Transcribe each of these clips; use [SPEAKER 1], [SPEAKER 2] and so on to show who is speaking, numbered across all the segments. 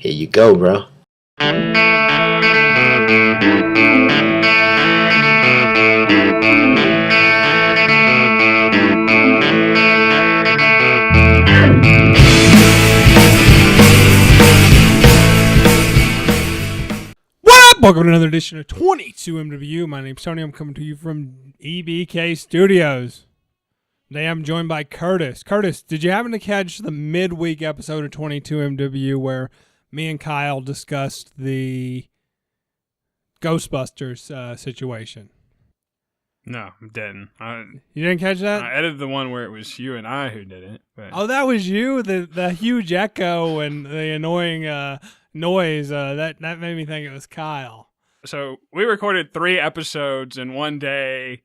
[SPEAKER 1] Here you go, bro.
[SPEAKER 2] Welcome to another edition of 22MW. My name's Tony. I'm coming to you from EBK Studios. Today I'm joined by Kurtis. Kurtis, did you happen to catch the midweek episode of 22MW where me and Kyle discussed the Ghostbusters situation?
[SPEAKER 3] No, I didn't.
[SPEAKER 2] You didn't catch that?
[SPEAKER 3] I edited the one where it was you and I who did it. But.
[SPEAKER 2] Oh, that was you? The huge echo and the annoying noise, that made me think it was Kyle.
[SPEAKER 3] So we recorded 3 episodes in one day.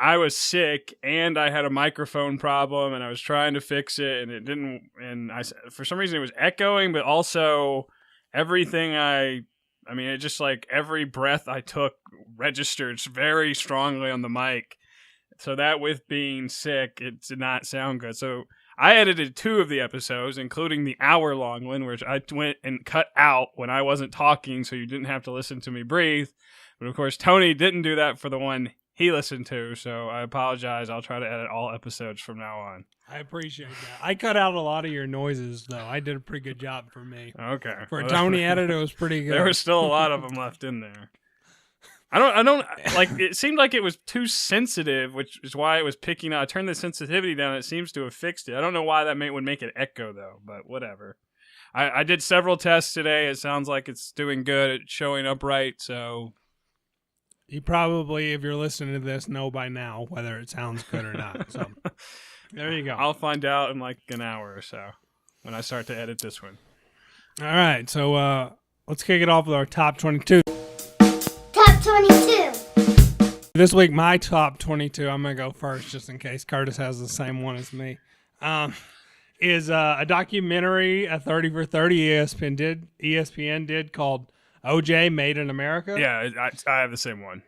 [SPEAKER 3] I was sick and I had a microphone problem and I was trying to fix it and it didn't, and for some reason it was echoing, but also everything it just like every breath I took registered very strongly on the mic. So that with being sick, it did not sound good. So I edited 2 of the episodes, including the hour-long one, which I went and cut out when I wasn't talking, so you didn't have to listen to me breathe. But of course, Tony didn't do that for the one he listened to, so I apologize. I'll try to edit all episodes from now on.
[SPEAKER 2] I appreciate that. I cut out a lot of your noises, though. I did a pretty good job for me.
[SPEAKER 3] Okay.
[SPEAKER 2] For a Tony edit, it was pretty good.
[SPEAKER 3] There was still a lot of them left in there. I don't like. It seemed like it was too sensitive, which is why it was picking up. I turned the sensitivity down. It seems to have fixed it. I don't know why that would make it echo though, but whatever. I did several tests today. It sounds like it's doing good. It's showing up right. So
[SPEAKER 2] you probably, if you're listening to this, know by now whether it sounds good or not. So there you go.
[SPEAKER 3] I'll find out in like an hour or so when I start to edit this one.
[SPEAKER 2] All right. So let's kick it off with our top 22.
[SPEAKER 4] 22.
[SPEAKER 2] This week, my top 22, I'm going to go first just in case Kurtis has the same one as me, is a documentary, a 30 for 30 ESPN did called OJ Made in America.
[SPEAKER 3] Yeah, I have the same one.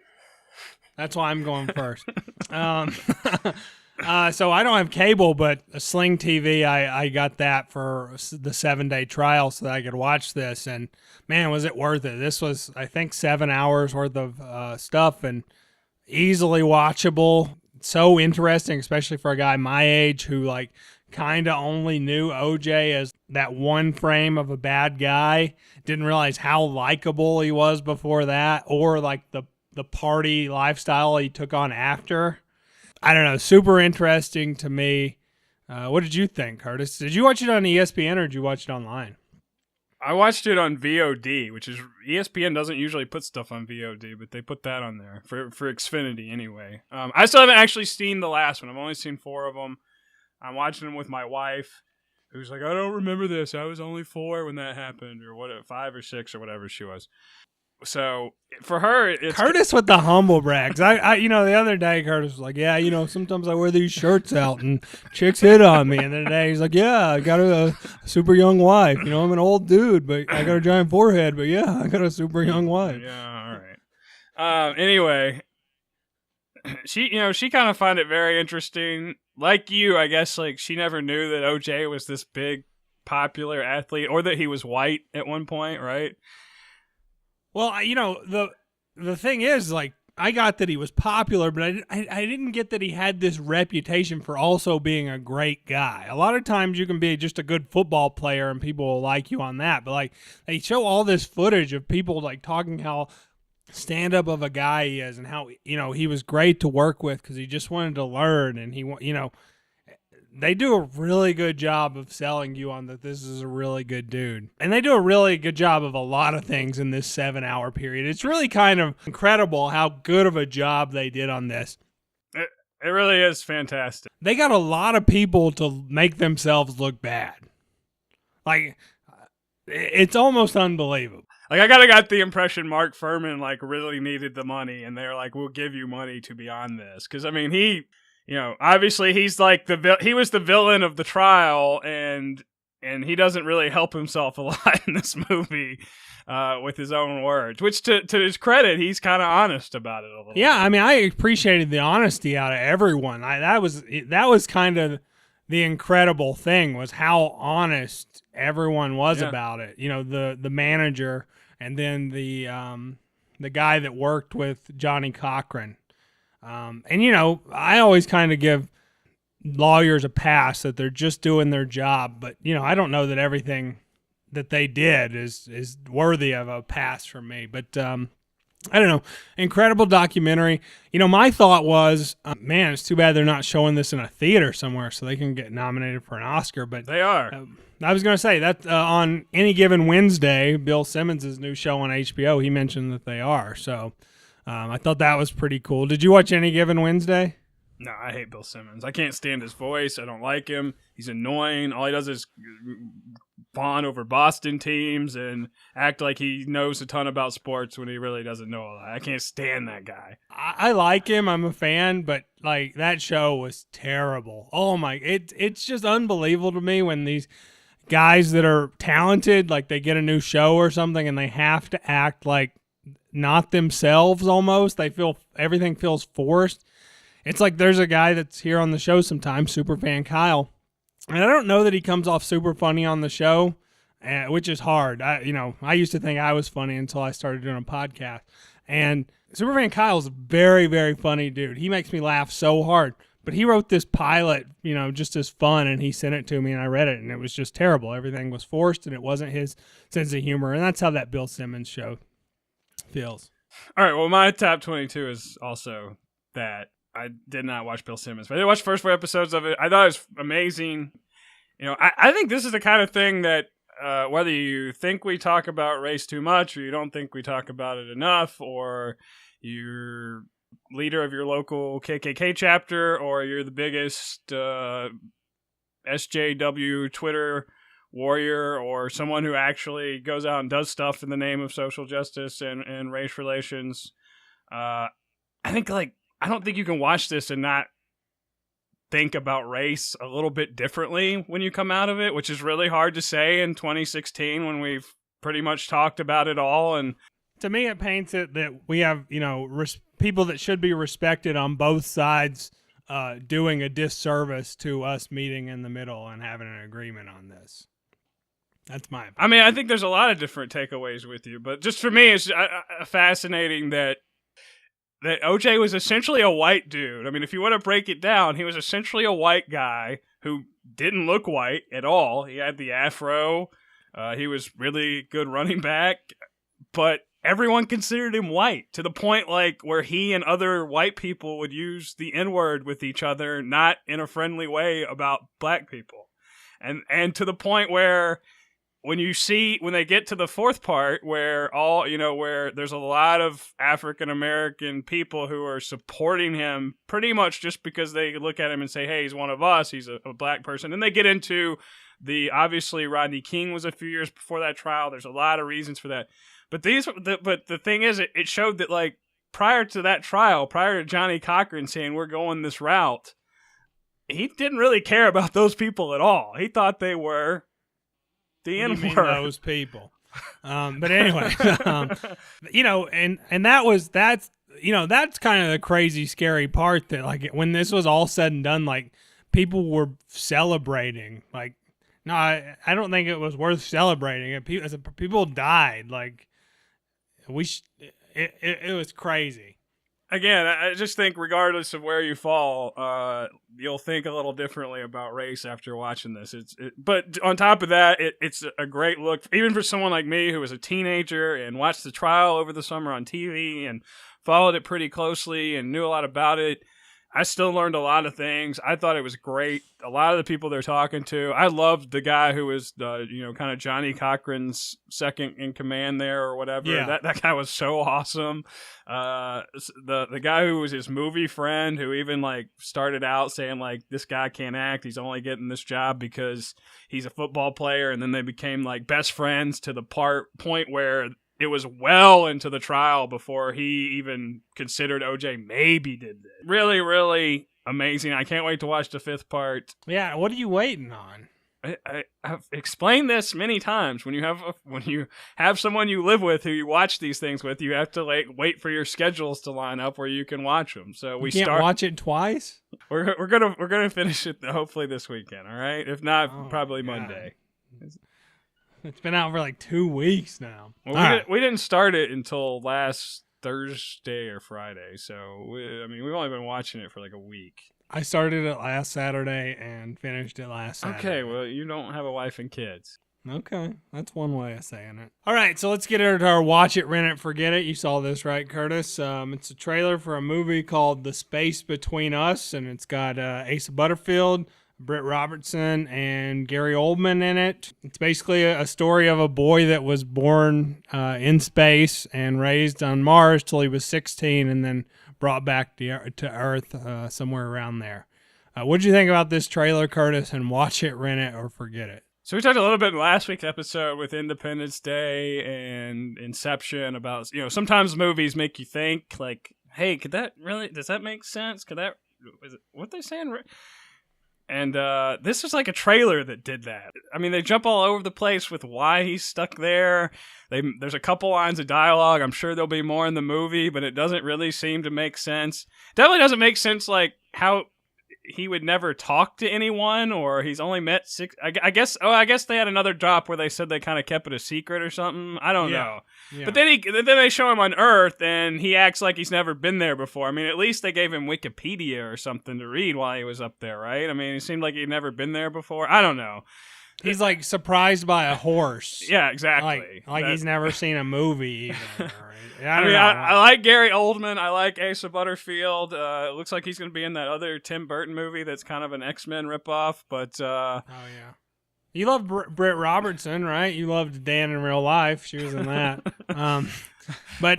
[SPEAKER 2] That's why I'm going first. So I don't have cable, but a Sling TV, I got that for the 7-day trial so that I could watch this. And man, was it worth it. This was, I think, 7 hours worth of stuff and easily watchable. So interesting, especially for a guy my age who like kind of only knew OJ as that one frame of a bad guy. Didn't realize how likable he was before that, or like the party lifestyle he took on after. I don't know. Super interesting to me. What did you think, Kurtis? Did you watch it on ESPN or did you watch it online?
[SPEAKER 3] I watched it on VOD, which is ESPN doesn't usually put stuff on VOD, but they put that on there for Xfinity anyway. I still haven't actually seen the last one. I've only seen 4 of them. I'm watching them with my wife, who's like, I don't remember this. I was only 4 when that happened, or 5 or 6 or whatever she was. So for her, it's
[SPEAKER 2] Kurtis with the humble brags. I the other day Kurtis was like, yeah, sometimes I wear these shirts out and chicks hit on me. And then today he's like, yeah, I got a super young wife. I'm an old dude, but I got a giant forehead. But yeah, I got a super young wife.
[SPEAKER 3] Yeah, all right. Anyway, she kind of found it very interesting. Like you, I guess, like she never knew that OJ was this big, popular athlete, or that he was white at one point, right?
[SPEAKER 2] Well, the thing is, like, I got that he was popular, but I didn't get that he had this reputation for also being a great guy. A lot of times you can be just a good football player and people will like you on that, but like they show all this footage of people like talking how stand-up of a guy he is and how, he was great to work with because he just wanted to learn and they do a really good job of selling you on that this is a really good dude. And they do a really good job of a lot of things in this 7-hour period. It's really kind of incredible how good of a job they did on this.
[SPEAKER 3] It really is fantastic.
[SPEAKER 2] They got a lot of people to make themselves look bad. Like, it's almost unbelievable.
[SPEAKER 3] Like, I kind of got the impression Mark Furman, like, really needed the money, and they're like, we'll give you money to be on this. Because, I mean, he... obviously he's like he was the villain of the trial, and he doesn't really help himself a lot in this movie with his own words. Which, to his credit, he's kind of honest about it a little.
[SPEAKER 2] Yeah, I mean, I appreciated the honesty out of everyone. That was kind of the incredible thing was how honest everyone was
[SPEAKER 3] Yeah.
[SPEAKER 2] about it. You know, the manager and then the guy that worked with Johnny Cochran. And you know, I always kind of give lawyers a pass that they're just doing their job, but you know, I don't know that everything that they did is worthy of a pass from me. But I don't know. Incredible documentary. You know, my thought was, man, it's too bad they're not showing this in a theater somewhere so they can get nominated for an Oscar. But
[SPEAKER 3] They are.
[SPEAKER 2] I was going to say that on Any Given Wednesday, Bill Simmons' new show on HBO, he mentioned that they are. So I thought that was pretty cool. Did you watch Any Given Wednesday?
[SPEAKER 3] No, I hate Bill Simmons. I can't stand his voice. I don't like him. He's annoying. All he does is fawn over Boston teams and act like he knows a ton about sports when he really doesn't know a lot. I can't stand that guy.
[SPEAKER 2] I like him. I'm a fan, but like that show was terrible. Oh my, it's just unbelievable to me when these guys that are talented, like they get a new show or something and they have to act like not themselves almost. They feel everything feels forced. It's like there's a guy that's here on the show sometimes, Superfan Kyle, and I don't know that he comes off super funny on the show, which is hard. I used to think I was funny until I started doing a podcast, and Superfan Kyle's a very, very funny dude. He makes me laugh so hard, but he wrote this pilot, you know, just as fun, and he sent it to me, and I read it, and it was just terrible. Everything was forced, and it wasn't his sense of humor, and that's how that Bill Simmons show feels.
[SPEAKER 3] All right, well, my top 22 is also that. I did not watch Bill Simmons, but I did watch the first 4 episodes of it. I thought it was amazing. You know, I think this is the kind of thing that whether you think we talk about race too much or you don't think we talk about it enough, or you're leader of your local KKK chapter, or you're the biggest SJW Twitter warrior, or someone who actually goes out and does stuff in the name of social justice and race relations, I think I don't think you can watch this and not think about race a little bit differently when you come out of it, which is really hard to say in 2016 when we've pretty much talked about it all. And
[SPEAKER 2] to me, it paints it that we have, you know, people that should be respected on both sides doing a disservice to us meeting in the middle and having an agreement on this. That's my opinion.
[SPEAKER 3] I mean, I think there's a lot of different takeaways with you, but just for me, it's fascinating that OJ was essentially a white dude. I mean, if you want to break it down, he was essentially a white guy who didn't look white at all. He had the afro. He was really good running back, but everyone considered him white to the point like where he and other white people would use the N-word with each other, not in a friendly way about black people. And to the point where when they get to the fourth part where where there's a lot of African American people who are supporting him pretty much just because they look at him and say, hey, he's one of us, he's a black person. And they get into obviously Rodney King was a few years before that trial. There's a lot of reasons for that. But the thing is, it showed that like prior to that trial, prior to Johnny Cochran saying we're going this route, he didn't really care about those people at all. He thought they were the N-word.
[SPEAKER 2] Those people. But anyway, you know, and that's kind of the crazy, scary part that like when this was all said and done, like people were celebrating. Like, no, I don't think it was worth celebrating. People died. Like it was crazy.
[SPEAKER 3] Again, I just think regardless of where you fall, you'll think a little differently about race after watching this. But on top of that, it's a great look, even for someone like me who was a teenager and watched the trial over the summer on TV and followed it pretty closely and knew a lot about it. I still learned a lot of things. I thought it was great. A lot of the people they're talking to, I loved the guy who was kind of Johnny Cochran's second in command there or whatever.
[SPEAKER 2] Yeah.
[SPEAKER 3] That guy was so awesome. The guy who was his movie friend, who even like started out saying like this guy can't act. He's only getting this job because he's a football player, and then they became like best friends to the point where it was well into the trial before he even considered OJ maybe did this. Really, really amazing. I can't wait to watch the 5th part.
[SPEAKER 2] Yeah, what are you waiting on?
[SPEAKER 3] I've explained this many times. When you have someone you live with who you watch these things with, you have to wait for your schedules to line up where you can watch them. So we
[SPEAKER 2] can't watch it twice.
[SPEAKER 3] We're gonna finish it hopefully this weekend. All right, if not, probably Monday.
[SPEAKER 2] It's been out for like 2 weeks now.
[SPEAKER 3] Well, we didn't start it until last Thursday or Friday, so we've only been watching it for like a week.
[SPEAKER 2] I started it last Saturday and finished it last Saturday.
[SPEAKER 3] Okay, well, you don't have a wife and kids.
[SPEAKER 2] Okay, that's one way of saying it. All right, so let's get into our watch it, rent it, forget it. You saw this, right, Curtis? It's a trailer for a movie called The Space Between Us, and it's got Asa Butterfield, Britt Robertson, and Gary Oldman in it. It's basically a story of a boy that was born in space and raised on Mars till he was 16 and then brought back to Earth somewhere around there. What did you think about this trailer, Curtis, and watch it, rent it, or forget it?
[SPEAKER 3] So we talked a little bit in last week's episode with Independence Day and Inception about, sometimes movies make you think like, hey, does that make sense? Is it what they saying? And this is like a trailer that did that. I mean, they jump all over the place with why he's stuck there. There's a couple lines of dialogue. I'm sure there'll be more in the movie, but it doesn't really seem to make sense. Definitely doesn't make sense, like, how he would never talk to anyone, or he's only met six. I guess they had another drop where they said they kind of kept it a secret or something. I don't know. Yeah. But then they show him on Earth, and he acts like he's never been there before. I mean, at least they gave him Wikipedia or something to read while he was up there, right? I mean, it seemed like he'd never been there before. I don't know.
[SPEAKER 2] He's like surprised by a horse.
[SPEAKER 3] Yeah, exactly.
[SPEAKER 2] Like he's never seen a movie either. Right?
[SPEAKER 3] I like Gary Oldman. I like Asa Butterfield. It looks like he's going to be in that other Tim Burton movie that's kind of an X-Men ripoff. But
[SPEAKER 2] oh yeah, you love Britt Robertson, right? You loved Dan in Real Life. She was in that. But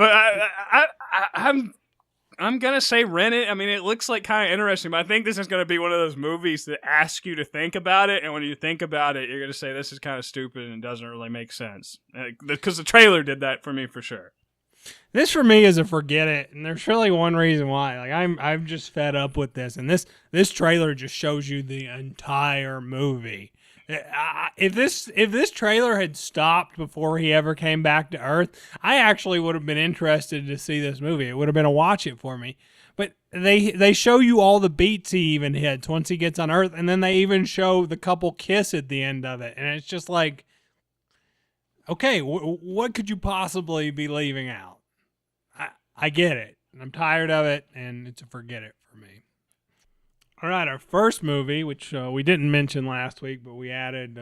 [SPEAKER 3] I'm going to say rent it. I mean, it looks like kind of interesting, but I think this is going to be one of those movies that asks you to think about it, and when you think about it, you're going to say this is kind of stupid and doesn't really make sense. Because the trailer did that for me for sure.
[SPEAKER 2] This for me is a forget it, and there's really one reason why. Like I'm just fed up with this, and this trailer just shows you the entire movie. If this trailer had stopped before he ever came back to Earth, I actually would have been interested to see this movie. It would have been a watch it for me. But they show you all the beats he even hits once he gets on Earth, and then they even show the couple kiss at the end of it, and it's just like, okay, what could you possibly be leaving out? I get it. I'm tired of it, and it's a forget it for me. All right, our first movie, which we didn't mention last week, but we added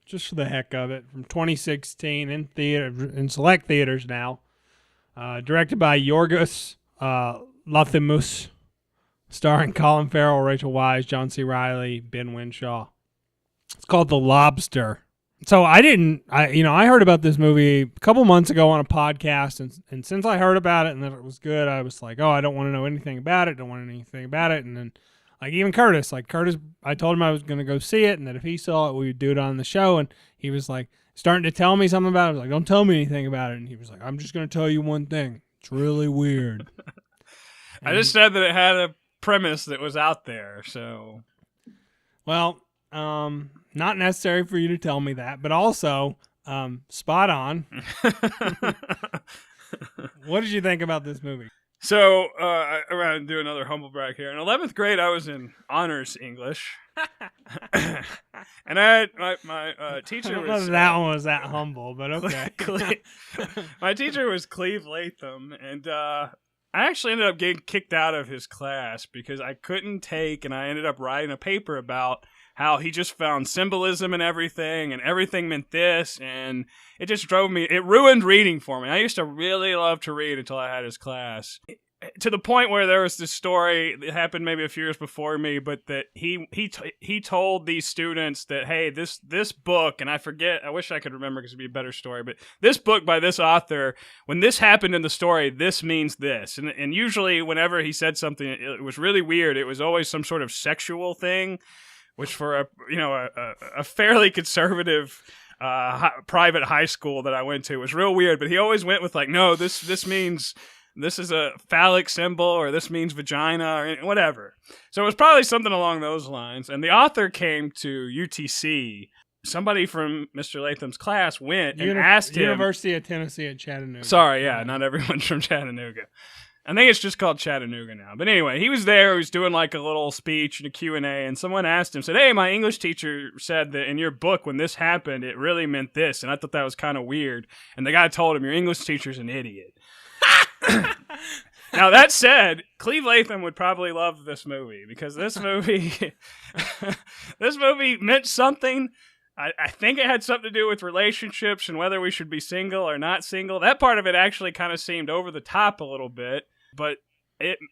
[SPEAKER 2] just for the heck of it, from 2016 in select theaters now, directed by Yorgos Lanthimos, starring Colin Farrell, Rachel Weisz, John C. Reilly, Ben Whishaw. It's called The Lobster. So I heard about this movie a couple months ago on a podcast, and since I heard about it and that it was good, I was like, oh, I don't want to know anything about it, and then like even Kurtis, I told him I was going to go see it, and that if he saw it, we would do it on the show, and he was like starting to tell me something about it. I was like, don't tell me anything about it, and he was like, I'm just going to tell you one thing. It's really weird.
[SPEAKER 3] I just said that it had a premise that was out there, so.
[SPEAKER 2] Well, not necessary for you to tell me that, but also spot on. What did you think about this movie?
[SPEAKER 3] So, I'm going to do another humble brag here. In 11th grade, I was in honors English. And I had my teacher
[SPEAKER 2] I don't
[SPEAKER 3] was...
[SPEAKER 2] know if that one was that humble, but okay.
[SPEAKER 3] My teacher was Cleve Latham, and I actually ended up getting kicked out of his class because I couldn't take, and I ended up writing a paper about how he just found symbolism in everything, and everything meant this, and it just it ruined reading for me. I used to really love to read until I had his class. To the point where there was this story that happened maybe a few years before me, but that he told these students that, hey, this book, and I wish I could remember because it'd be a better story, but this book by this author, when this happened in the story, this means this. And usually whenever he said something, it was really weird. It was always some sort of sexual thing, which for a fairly conservative private high school that I went to was real weird. But he always went with like, no, this means this is a phallic symbol, or this means vagina, or whatever. So it was probably something along those lines. And the author came to UTC. Somebody from Mr. Latham's class went and asked him.
[SPEAKER 2] University of Tennessee at Chattanooga.
[SPEAKER 3] Sorry, yeah, not everyone's from Chattanooga. I think it's just called Chattanooga now. But anyway, he was there. He was doing like a little speech and a Q&A, and someone asked him, said, hey, my English teacher said that in your book, when this happened, it really meant this, and I thought that was kind of weird. And the guy told him, your English teacher's an idiot. Now, that said, Cleve Latham would probably love this movie, because this movie meant something. I think it had something to do with relationships and whether we should be single or not single. That part of it actually kind of seemed over the top a little bit. But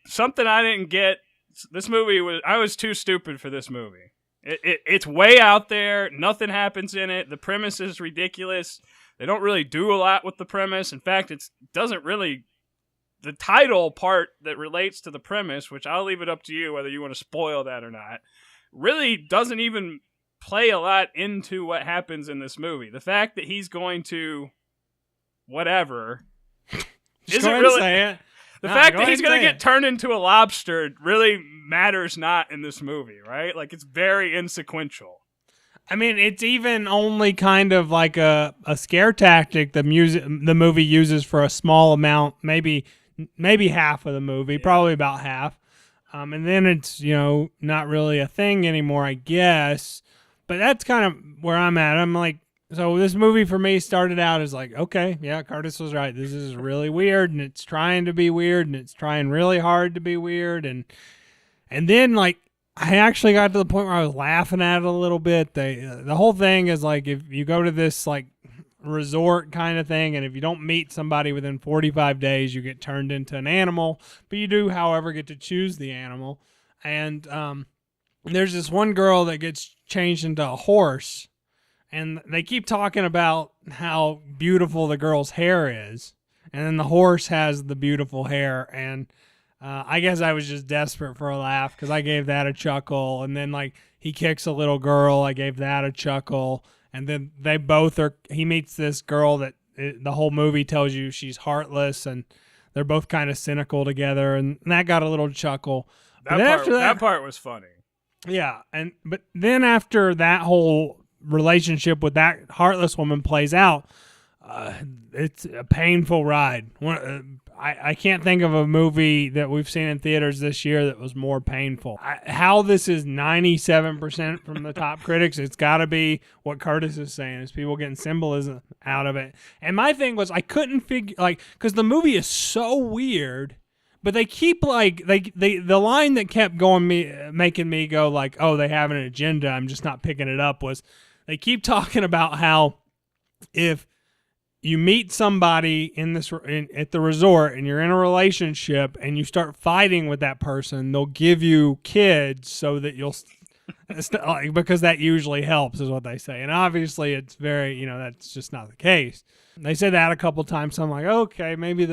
[SPEAKER 3] something I didn't get. This movie I was too stupid for this movie. It's way out there. Nothing happens in it. The premise is ridiculous. They don't really do a lot with the premise. In fact, it doesn't really. The title part that relates to the premise, which I'll leave it up to you whether you want to spoil that or not, really doesn't even play a lot into what happens in this movie. The fact that he's going to whatever
[SPEAKER 2] isn't really. Say it.
[SPEAKER 3] The fact that he's going to get turned into a lobster really matters not in this movie, right? Like, it's very insequential.
[SPEAKER 2] I mean, it's even only kind of like a scare tactic the movie uses for a small amount, maybe half of the movie, probably about half. And then it's, not really a thing anymore, I guess. But that's kind of where I'm at. I'm like, so this movie for me started out as like, okay, yeah, Kurtis was right. This is really weird, and it's trying to be weird, and it's trying really hard to be weird. And then, like, I actually got to the point where I was laughing at it a little bit. The whole thing is like, if you go to this like resort kind of thing, and if you don't meet somebody within 45 days, you get turned into an animal. But you do, however, get to choose the animal. And there's this one girl that gets changed into a horse, and they keep talking about how beautiful the girl's hair is, and then the horse has the beautiful hair. And I guess I was just desperate for a laugh because I gave that a chuckle. And then, like, he kicks a little girl, I gave that a chuckle. And then he meets this girl that the whole movie tells you she's heartless, and they're both kind of cynical together, and that got a little chuckle.
[SPEAKER 3] That part was funny.
[SPEAKER 2] Yeah, but then after that whole relationship with that heartless woman plays out, it's a painful ride. I can't think of a movie that we've seen in theaters this year that was more painful. How this is 97% from the top critics, it's got to be what Kurtis is saying, is people getting symbolism out of it. And my thing was, I couldn't figure, like, because the movie is so weird, but they keep, like, the line that kept making me go, like, oh, they have an agenda, I'm just not picking it up, was they keep talking about how if you meet somebody at the resort and you're in a relationship and you start fighting with that person, they'll give you kids so that you'll because that usually helps, is what they say. And obviously it's very, that's just not the case. They say that a couple times, so I'm like, okay, maybe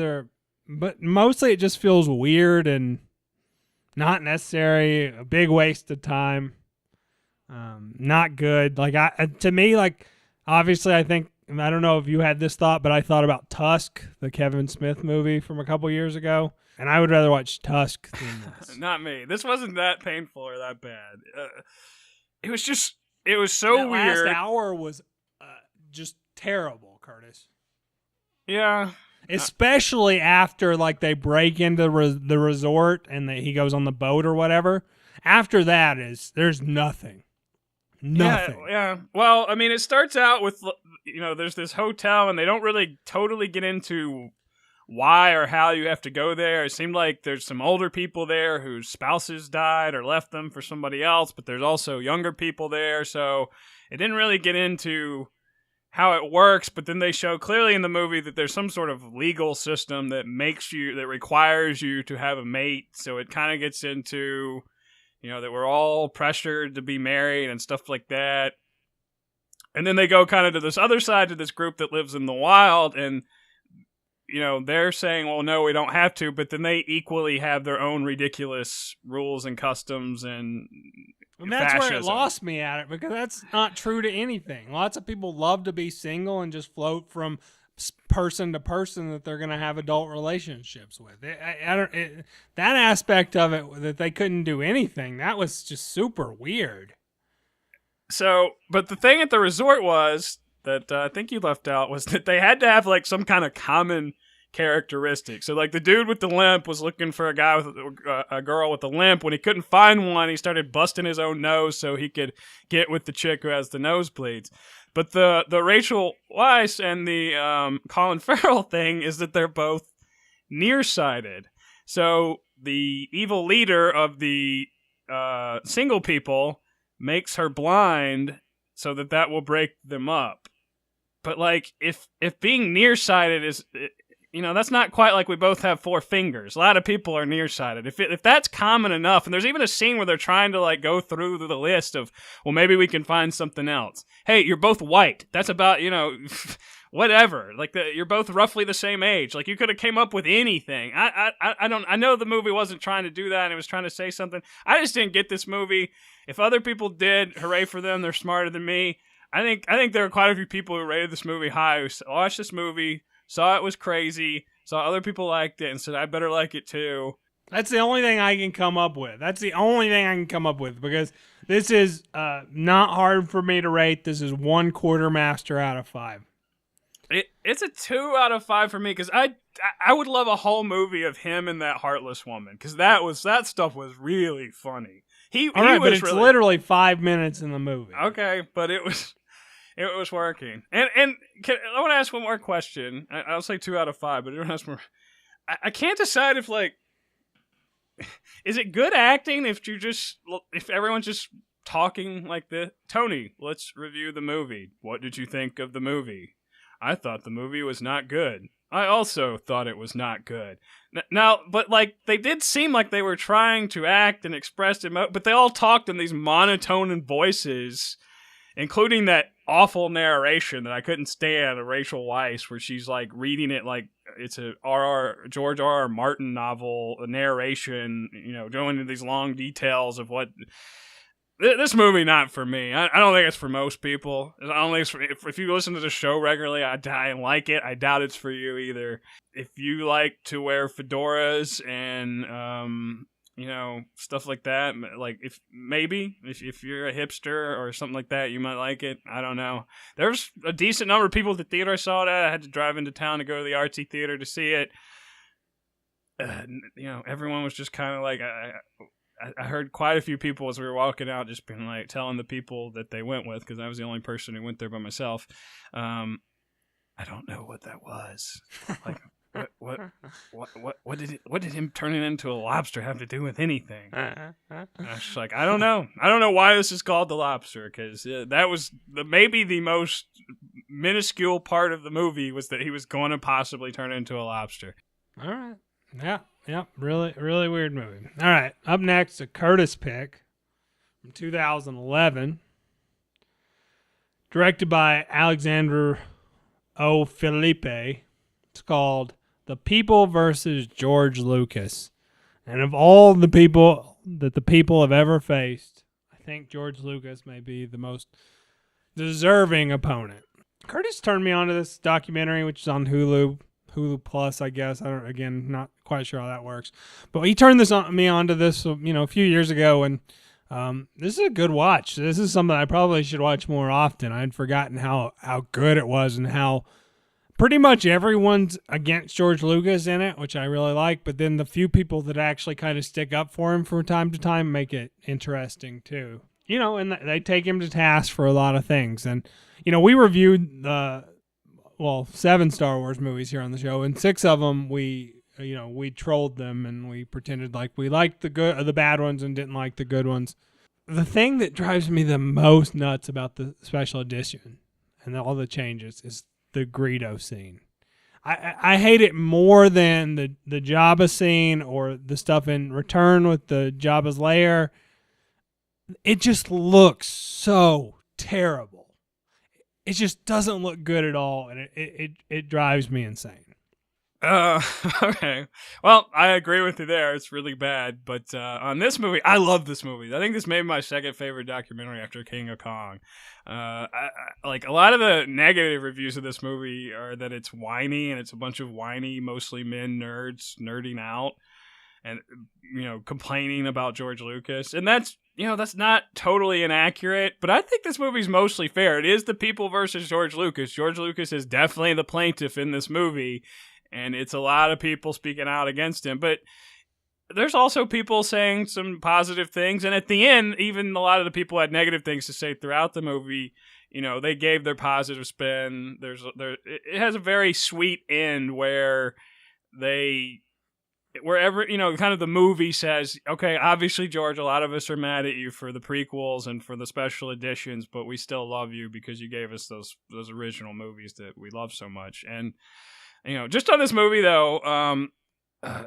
[SPEAKER 2] but mostly it just feels weird and not necessary, a big waste of time. Not good. Like, to me, like, obviously I don't know if you had this thought, but I thought about Tusk, the Kevin Smith movie from a couple years ago, and I would rather watch Tusk than this.
[SPEAKER 3] Not me. This wasn't that painful or that bad. It was so
[SPEAKER 2] that
[SPEAKER 3] weird.
[SPEAKER 2] Last hour was just terrible, Kurtis.
[SPEAKER 3] Yeah.
[SPEAKER 2] Especially after, like, they break into the resort and he goes on the boat or whatever. After that there's nothing. Nothing.
[SPEAKER 3] Yeah. Well, I mean, it starts out with, there's this hotel, and they don't really totally get into why or how you have to go there. It seemed like there's some older people there whose spouses died or left them for somebody else, but there's also younger people there, so it didn't really get into how it works. But then they show clearly in the movie that there's some sort of legal system that requires you to have a mate, so it kind of gets into, that we're all pressured to be married and stuff like that. And then they go kind of to this other side, to this group that lives in the wild, and, they're saying, well, no, we don't have to, but then they equally have their own ridiculous rules and customs and
[SPEAKER 2] that's
[SPEAKER 3] fascism.
[SPEAKER 2] where it lost me at it, because that's not true to anything. Lots of people love to be single and just float from person to person that they're going to have adult relationships with. That aspect of it, that they couldn't do anything, that was just super weird.
[SPEAKER 3] So, but the thing at the resort was that I think you left out was that they had to have like some kind of common characteristic. So like the dude with the limp was looking for a guy with a girl with a limp. When he couldn't find one, he started busting his own nose so he could get with the chick who has the nosebleeds. But the Rachel Weisz and the Colin Farrell thing is that they're both nearsighted. So the evil leader of the single people makes her blind so that will break them up. But like if being nearsighted is, that's not quite like we both have 4 fingers. A lot of people are nearsighted. If that's common enough, and there's even a scene where they're trying to like go through the list of, well, maybe we can find something else. Hey, you're both white. That's about, whatever. Like you're both roughly the same age. Like you could have came up with anything. I know the movie wasn't trying to do that and it was trying to say something. I just didn't get this movie. If other people did, hooray for them. They're smarter than me. I think there are quite a few people who rated this movie high who watched this movie, saw it was crazy, saw other people liked it, and said, I better like it too.
[SPEAKER 2] That's the only thing I can come up with. Because this is not hard for me to rate. This is 1 quartermaster out of 5.
[SPEAKER 3] It's a 2 out of 5 for me, because I would love a whole movie of him and that heartless woman, because that stuff was really funny.
[SPEAKER 2] But it's literally 5 minutes in the movie.
[SPEAKER 3] Okay, but it was working. And I want to ask one more question. I'll say 2 out of 5, but I don't ask more. I can't decide if like, is it good acting if everyone's just talking like this? Tony, let's review the movie. What did you think of the movie? I thought the movie was not good. I also thought it was not good. Now, but like they did seem like they were trying to act and express but they all talked in these monotone voices, including that awful narration that I couldn't stand of Rachel Weisz, where she's like reading it like it's a George R. R. Martin novel, a narration, going into these long details of what. This movie, not for me. I don't think it's for most people. I don't think it's if you listen to the show regularly, I like it. I doubt it's for you either. If you like to wear fedoras and stuff like that, like if you're a hipster or something like that, you might like it. I don't know. There's a decent number of people at the theater I saw it at. I had to drive into town to go to the artsy theater to see it. Everyone was just kind of like. I heard quite a few people as we were walking out just being like telling the people that they went with, because I was the only person who went there by myself. I don't know what that was. Like what did him turning into a lobster have to do with anything? I was just like, I don't know. I don't know why this is called The Lobster, because that was maybe the most minuscule part of the movie was that he was going to possibly turn into a lobster.
[SPEAKER 2] All right. Yeah. Yep, really, really weird movie. All right, up next, a Kurtis pick from 2011, directed by Alexander O. Felipe. It's called The People versus George Lucas. And of all the people that the people have ever faced, I think George Lucas may be the most deserving opponent. Kurtis turned me on to this documentary, which is on Hulu Plus, I guess. Not quite sure how that works. But he turned me onto this, a few years ago, and this is a good watch. This is something I probably should watch more often. I'd forgotten how good it was and how pretty much everyone's against George Lucas in it, which I really like. But then the few people that actually kind of stick up for him from time to time make it interesting too. And they take him to task for a lot of things. And, we reviewed 7 Star Wars movies here on the show, and 6 of them we trolled them and we pretended like we liked the bad ones and didn't like the good ones. The thing that drives me the most nuts about the special edition and all the changes is the Greedo scene. I hate it more than the Jabba scene or the stuff in Return with the Jabba's lair. It just looks so terrible. It just doesn't look good at all, and it drives me insane.
[SPEAKER 3] Okay. Well, I agree with you there. It's really bad. But on this movie, I love this movie. I think this may be my second favorite documentary after King of Kong. Like a lot of the negative reviews of this movie are that it's whiny and it's a bunch of whiny, mostly men nerds nerding out and complaining about George Lucas. And that's not totally inaccurate, but I think this movie's mostly fair. It is the people versus George Lucas. George Lucas is definitely the plaintiff in this movie. And it's a lot of people speaking out against him. But there's also people saying some positive things. And at the end, even a lot of the people had negative things to say throughout the movie. They gave their positive spin. It has a very sweet end where wherever, kind of the movie says, okay, obviously, George, a lot of us are mad at you for the prequels and for the special editions, but we still love you because you gave us those original movies that we love so much. And just on this movie, though,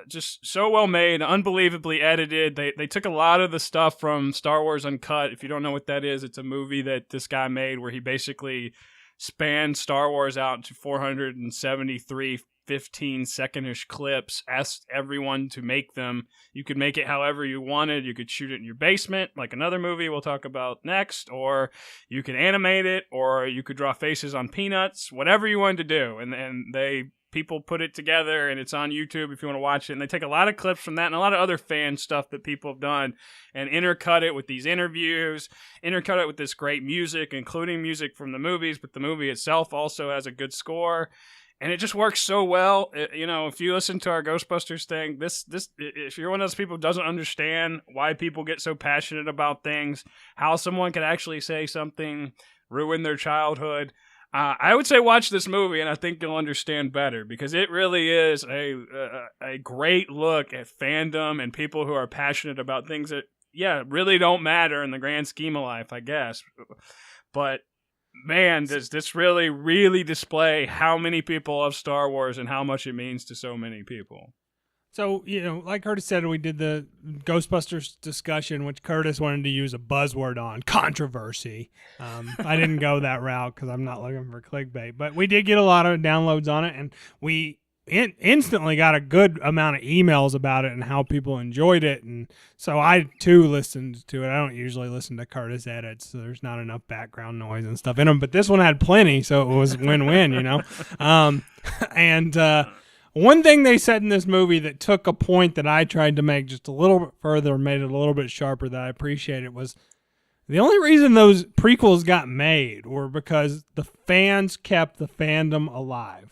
[SPEAKER 3] just so well made, unbelievably edited. They took a lot of the stuff from Star Wars Uncut. If you don't know what that is, it's a movie that this guy made where he basically spanned Star Wars out into 473 15-second-ish clips, asked everyone to make them. You could make it however you wanted. You could shoot it in your basement, like another movie we'll talk about next, or you could animate it, or you could draw faces on peanuts, whatever you wanted to do. And people put it together, and it's on YouTube if you want to watch it. And they take a lot of clips from that and a lot of other fan stuff that people have done and intercut it with these interviews, intercut it with this great music, including music from the movies, but the movie itself also has a good score. And it just works so well. If you listen to our Ghostbusters thing, this if you're one of those people who doesn't understand why people get so passionate about things, how someone can actually say something, ruin their childhood, I would say watch this movie, and I think you'll understand better, because it really is a great look at fandom and people who are passionate about things that, really don't matter in the grand scheme of life, I guess. But man, does this really, really display how many people love Star Wars and how much it means to so many people.
[SPEAKER 2] So, like Kurtis said, we did the Ghostbusters discussion, which Kurtis wanted to use a buzzword on, controversy. I didn't go that route because I'm not looking for clickbait. But we did get a lot of downloads on it, and we instantly got a good amount of emails about it and how people enjoyed it. And so I, too, listened to it. I don't usually listen to Kurtis edits, so there's not enough background noise and stuff in them. But this one had plenty, so it was win-win, One thing they said in this movie that took a point that I tried to make just a little bit further, made it a little bit sharper, that I appreciated, was the only reason those prequels got made were because the fans kept the fandom alive.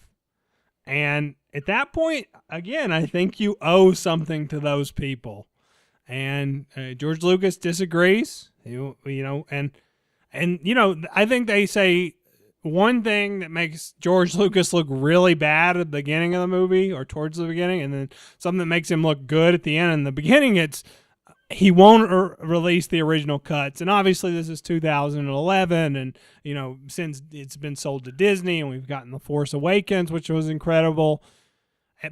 [SPEAKER 2] And at that point, again, I think you owe something to those people. And George Lucas disagrees, I think they say one thing that makes George Lucas look really bad at the beginning of the movie or towards the beginning, and then something that makes him look good at the end. In the beginning, it's he won't release the original cuts. And obviously this is 2011, and, since it's been sold to Disney and we've gotten The Force Awakens, which was incredible.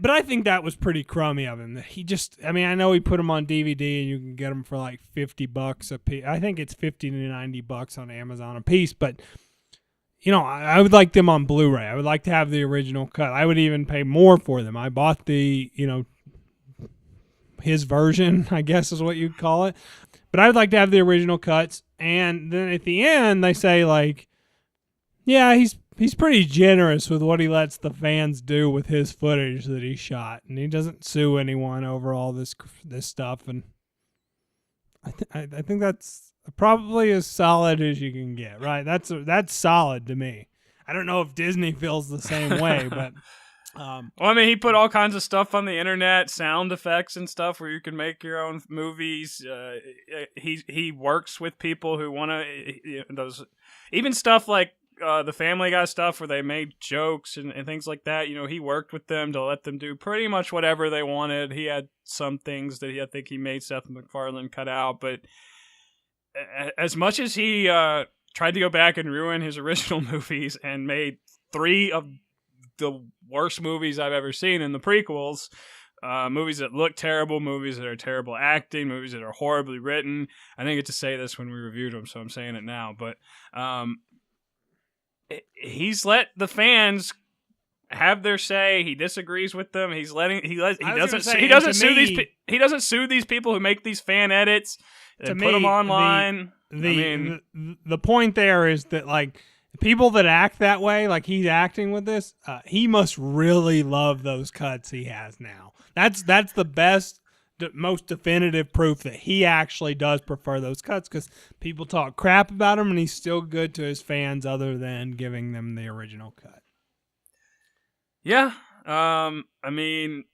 [SPEAKER 2] But I think that was pretty crummy of him. He I know he put them on DVD and you can get them for like $50 a piece. I think it's $50 to $90 on Amazon a piece, but I would like them on Blu-ray. I would like to have the original cut. I would even pay more for them. I bought the, his version, I guess is what you'd call it. But I would like to have the original cuts. And then at the end, they say, like, yeah, he's pretty generous with what he lets the fans do with his footage that he shot. And he doesn't sue anyone over all this stuff. And I think that's probably as solid as you can get, right? That's solid to me. I don't know if Disney feels the same way, but
[SPEAKER 3] he put all kinds of stuff on the internet, sound effects and stuff, where you can make your own movies. He works with people who want to those, even stuff like the Family Guy stuff where they made jokes and things like that. He worked with them to let them do pretty much whatever they wanted. He had some things that I think he made Seth MacFarlane cut out, but as much as he tried to go back and ruin his original movies and made 3 of the worst movies I've ever seen in the prequels, movies that look terrible, movies that are terrible acting, movies that are horribly written. I didn't get to say this when we reviewed them, so I'm saying it now. But he's let the fans have their say. He disagrees with them. He doesn't sue these people who make these fan edits and put them online.
[SPEAKER 2] The point there is that like people that act that way, like he's acting with this, he must really love those cuts he has now. That's the best, most definitive proof that he actually does prefer those cuts, because people talk crap about him and he's still good to his fans other than giving them the original cut.
[SPEAKER 3] Yeah. I mean,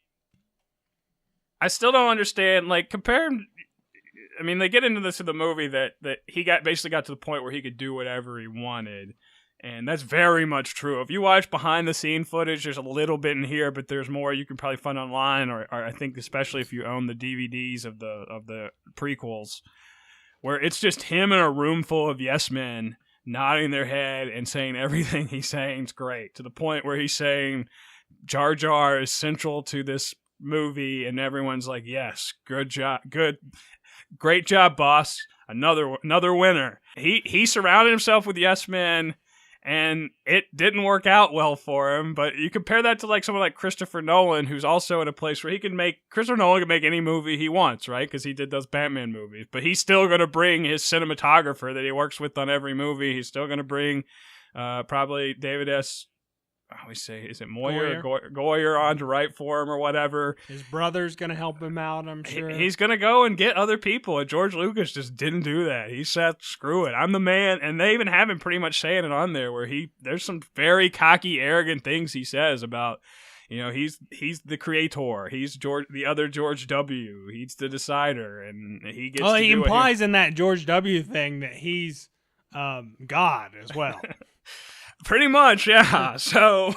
[SPEAKER 3] I still don't understand, like, they get into this in the movie that he basically got to the point where he could do whatever he wanted. And that's very much true. If you watch behind the scene footage, there's a little bit in here, but there's more you can probably find online, or I think especially if you own the DVDs of the prequels, where it's just him in a room full of yes men nodding their head and saying everything he's saying is great, to the point where he's saying Jar Jar is central to this movie, and everyone's like, yes, good job, great job, boss, another winner. He surrounded himself with yes men, and it didn't work out well for him. But you compare that to like someone like Christopher Nolan, who's also in a place where Christopher Nolan can make any movie he wants, right? Because he did those Batman movies. But he's still going to bring his cinematographer that he works with on every movie. He's still going to bring probably David S. I always say, is it Moyer or Goyer on to write for him or whatever?
[SPEAKER 2] His brother's going to help him out, I'm sure.
[SPEAKER 3] He's going to go and get other people, and George Lucas just didn't do that. He said, screw it, I'm the man. And they even have him pretty much saying it on there, where there's some very cocky, arrogant things he says about, he's the creator. He's the other George W. He's the decider, and he gets to
[SPEAKER 2] he
[SPEAKER 3] do
[SPEAKER 2] implies in that George W. thing that he's God as well.
[SPEAKER 3] Pretty much, yeah. So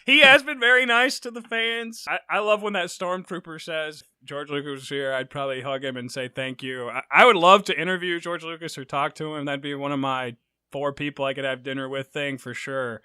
[SPEAKER 3] he has been very nice to the fans. I love when that stormtrooper says, George Lucas was here, I'd probably hug him and say thank you. I would love to interview George Lucas or talk to him. That'd be one of my 4 people I could have dinner with thing for sure.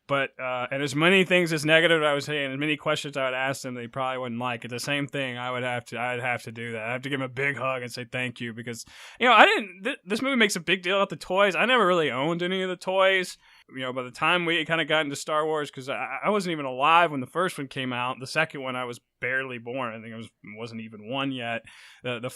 [SPEAKER 3] But, and as many things as negative I was saying, as many questions I would ask him, they probably wouldn't like it. The same thing, I'd have to do that. I'd have to give him a big hug and say thank you, because, this movie makes a big deal about the toys. I never really owned any of the toys. By the time we kind of got into Star Wars, because I wasn't even alive when the first one came out. The second one, I was barely born. I think I wasn't even 1 yet. The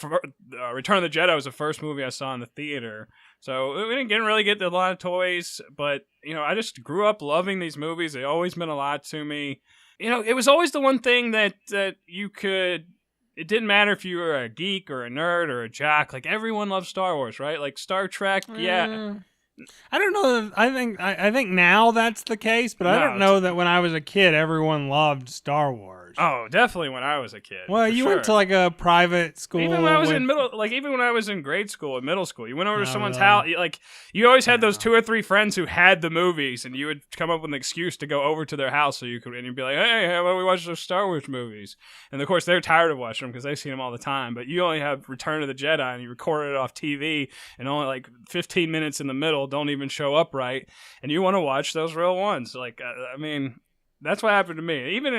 [SPEAKER 3] Return of the Jedi was the first movie I saw in the theater. So we didn't really get a lot of toys, but, I just grew up loving these movies. They always meant a lot to me. It was always the one thing that you could... It didn't matter if you were a geek or a nerd or a jock. Like, everyone loved Star Wars, right? Like, Star Trek, yeah...
[SPEAKER 2] I don't know. I think now that's the case, but I don't know that when I was a kid, everyone loved Star Wars.
[SPEAKER 3] Oh, definitely when I was a kid.
[SPEAKER 2] Well, you went to like a private school.
[SPEAKER 3] Even when I was even when I was in grade school and middle school, you went over to someone's house. Like, you always had those 2 or 3 friends who had the movies, and you would come up with an excuse to go over to their house and you'd be like, hey, how about we watch those Star Wars movies? And of course, they're tired of watching them because they've seen them all the time. But you only have Return of the Jedi, and you recorded it off TV, and only like 15 minutes in the middle don't even show up right, and you want to watch those real ones. Like, that's what happened to me. Even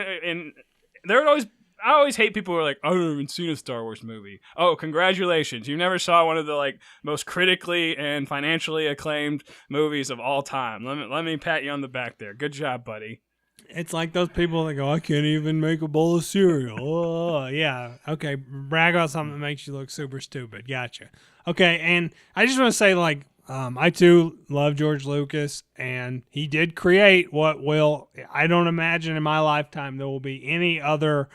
[SPEAKER 3] I always hate people who are like, I haven't even seen a Star Wars movie. Oh, congratulations. You never saw one of the like most critically and financially acclaimed movies of all time. Let me pat you on the back there. Good job, buddy.
[SPEAKER 2] It's like those people that go, I can't even make a bowl of cereal. Oh, yeah. Okay, brag about something that makes you look super stupid. Gotcha. Okay, and I just want to say, like, I too love George Lucas, and he did create I don't imagine in my lifetime there will be any other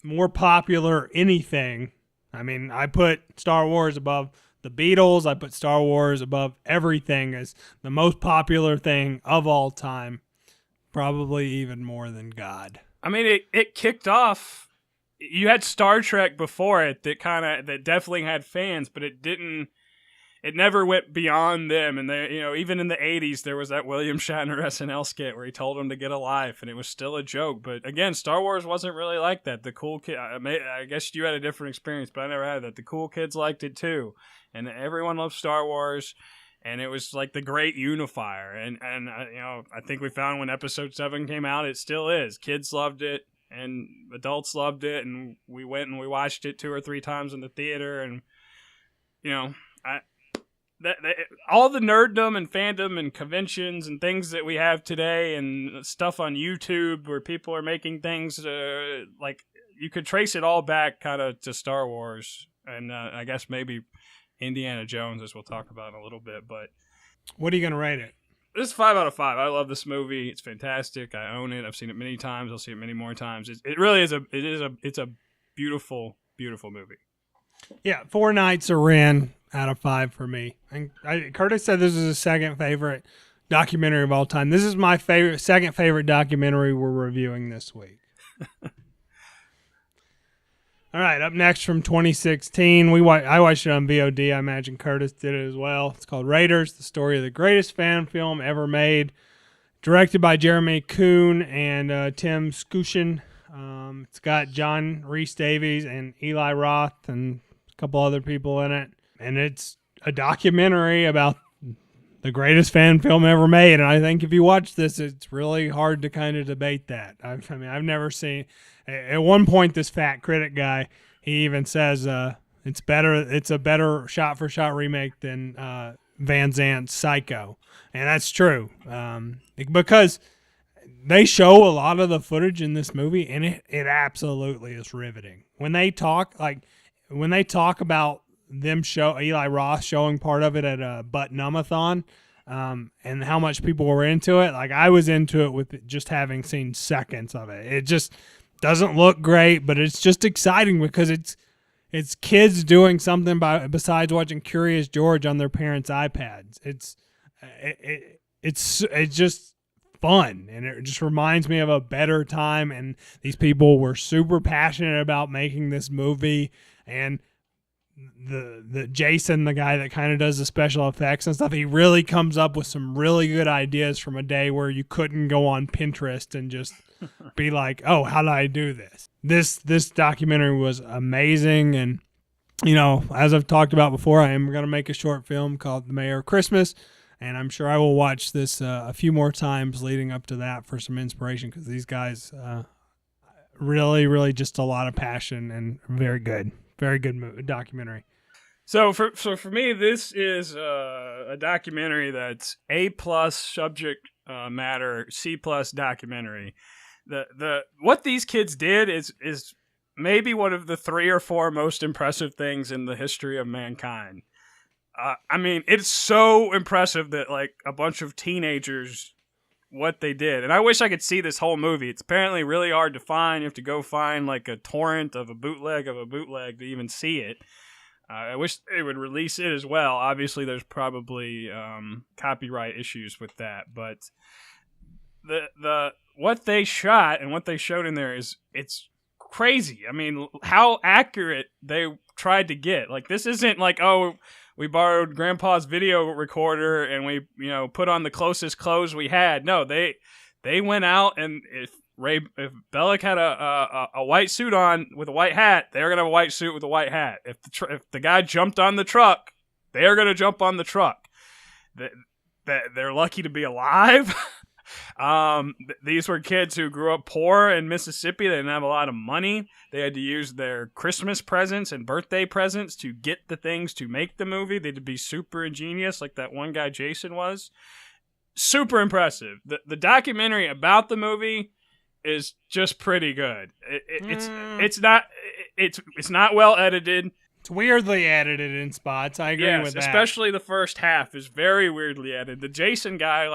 [SPEAKER 2] more popular anything. I mean, I put Star Wars above the Beatles. I put Star Wars above everything as the most popular thing of all time. Probably even more than God. I mean,
[SPEAKER 3] it kicked off. You had Star Trek before it that definitely had fans, but it didn't. It never went beyond them, and they, even in the 80s, there was that William Shatner SNL skit where he told him to get a life, and it was still a joke. But again, Star Wars wasn't really like that. The cool kid, I guess you had a different experience, but I never had that. The cool kids liked it too, and everyone loved Star Wars, and it was like the great unifier. And I think we found when Episode 7 came out, it still is. Kids loved it, and adults loved it, and we went and we watched it 2 or 3 times in the theater, and all the nerddom and fandom and conventions and things that we have today and stuff on YouTube where people are making things like you could trace it all back kind of to Star Wars and I guess maybe Indiana Jones, as we'll talk about in a little bit. But
[SPEAKER 2] what are you going to rate it?
[SPEAKER 3] This is 5 out of 5. I love this movie. It's fantastic. I own it. I've seen it many times. I'll see it many more times. It really is it's a beautiful, beautiful movie.
[SPEAKER 2] Yeah, 4 nights a Ren out of 5 for me. And Kurtis said this is his second favorite documentary of all time. This is my second favorite documentary we're reviewing this week. All right, up next from 2016, I watched it on VOD. I imagine Kurtis did it as well. It's called Raiders, the story of the greatest fan film ever made. Directed by Jeremy Kuhn and Tim Skuchin. It's got John Rhys Davies and Eli Roth and a couple other people in it. And it's a documentary about the greatest fan film ever made. And I think if you watch this, it's really hard to kind of debate that. I've never seen... At one point, this fat critic guy, he even says it's a better shot-for-shot remake than Van Zant's Psycho. And that's true. Because they show a lot of the footage in this movie, and it absolutely is riveting. When they talk about them Eli Roth showing part of it at a Butt Numbathon, and how much people were into it, like I was into it with just having seen seconds of it. It just doesn't look great, but it's just exciting because it's kids doing something besides watching Curious George on their parents' iPads. It's just fun, and it just reminds me of a better time. And these people were super passionate about making this movie, and the Jason, the guy that kind of does the special effects and stuff, he really comes up with some really good ideas from a day where you couldn't go on Pinterest and just be like, oh, how do I do this? This documentary was amazing. And, as I've talked about before, I am going to make a short film called The Mayor of Christmas. And I'm sure I will watch this a few more times leading up to that for some inspiration, because these guys really, really just a lot of passion and very good documentary.
[SPEAKER 3] So for me, this is a documentary that's A+ subject matter, C+ documentary. What these kids did is maybe one of the 3 or 4 most impressive things in the history of mankind. It's so impressive that like a bunch of teenagers, what they did. And I wish I could see this whole movie. It's apparently really hard to find. You have to go find like a torrent of a bootleg to even see it. I wish they would release it as well. Obviously, there's probably copyright issues with that, but the what they shot and what they showed in there it's crazy. I mean, how accurate they tried to get. Like, this isn't like, oh, we borrowed Grandpa's video recorder and we, put on the closest clothes we had. No, they went out, and if Bellick had a white suit on with a white hat, they're gonna have a white suit with a white hat. If the guy jumped on the truck, they're gonna jump on the truck. They're lucky to be alive. These were kids who grew up poor in Mississippi. They didn't have a lot of money. They had to use their Christmas presents and birthday presents to get the things to make the movie. They had to be super ingenious, like that one guy Jason was. Super impressive. The documentary about the movie is just pretty good. It's not well edited.
[SPEAKER 2] It's weirdly edited in spots. I agree with that.
[SPEAKER 3] Especially the first half is very weirdly edited. The Jason guy,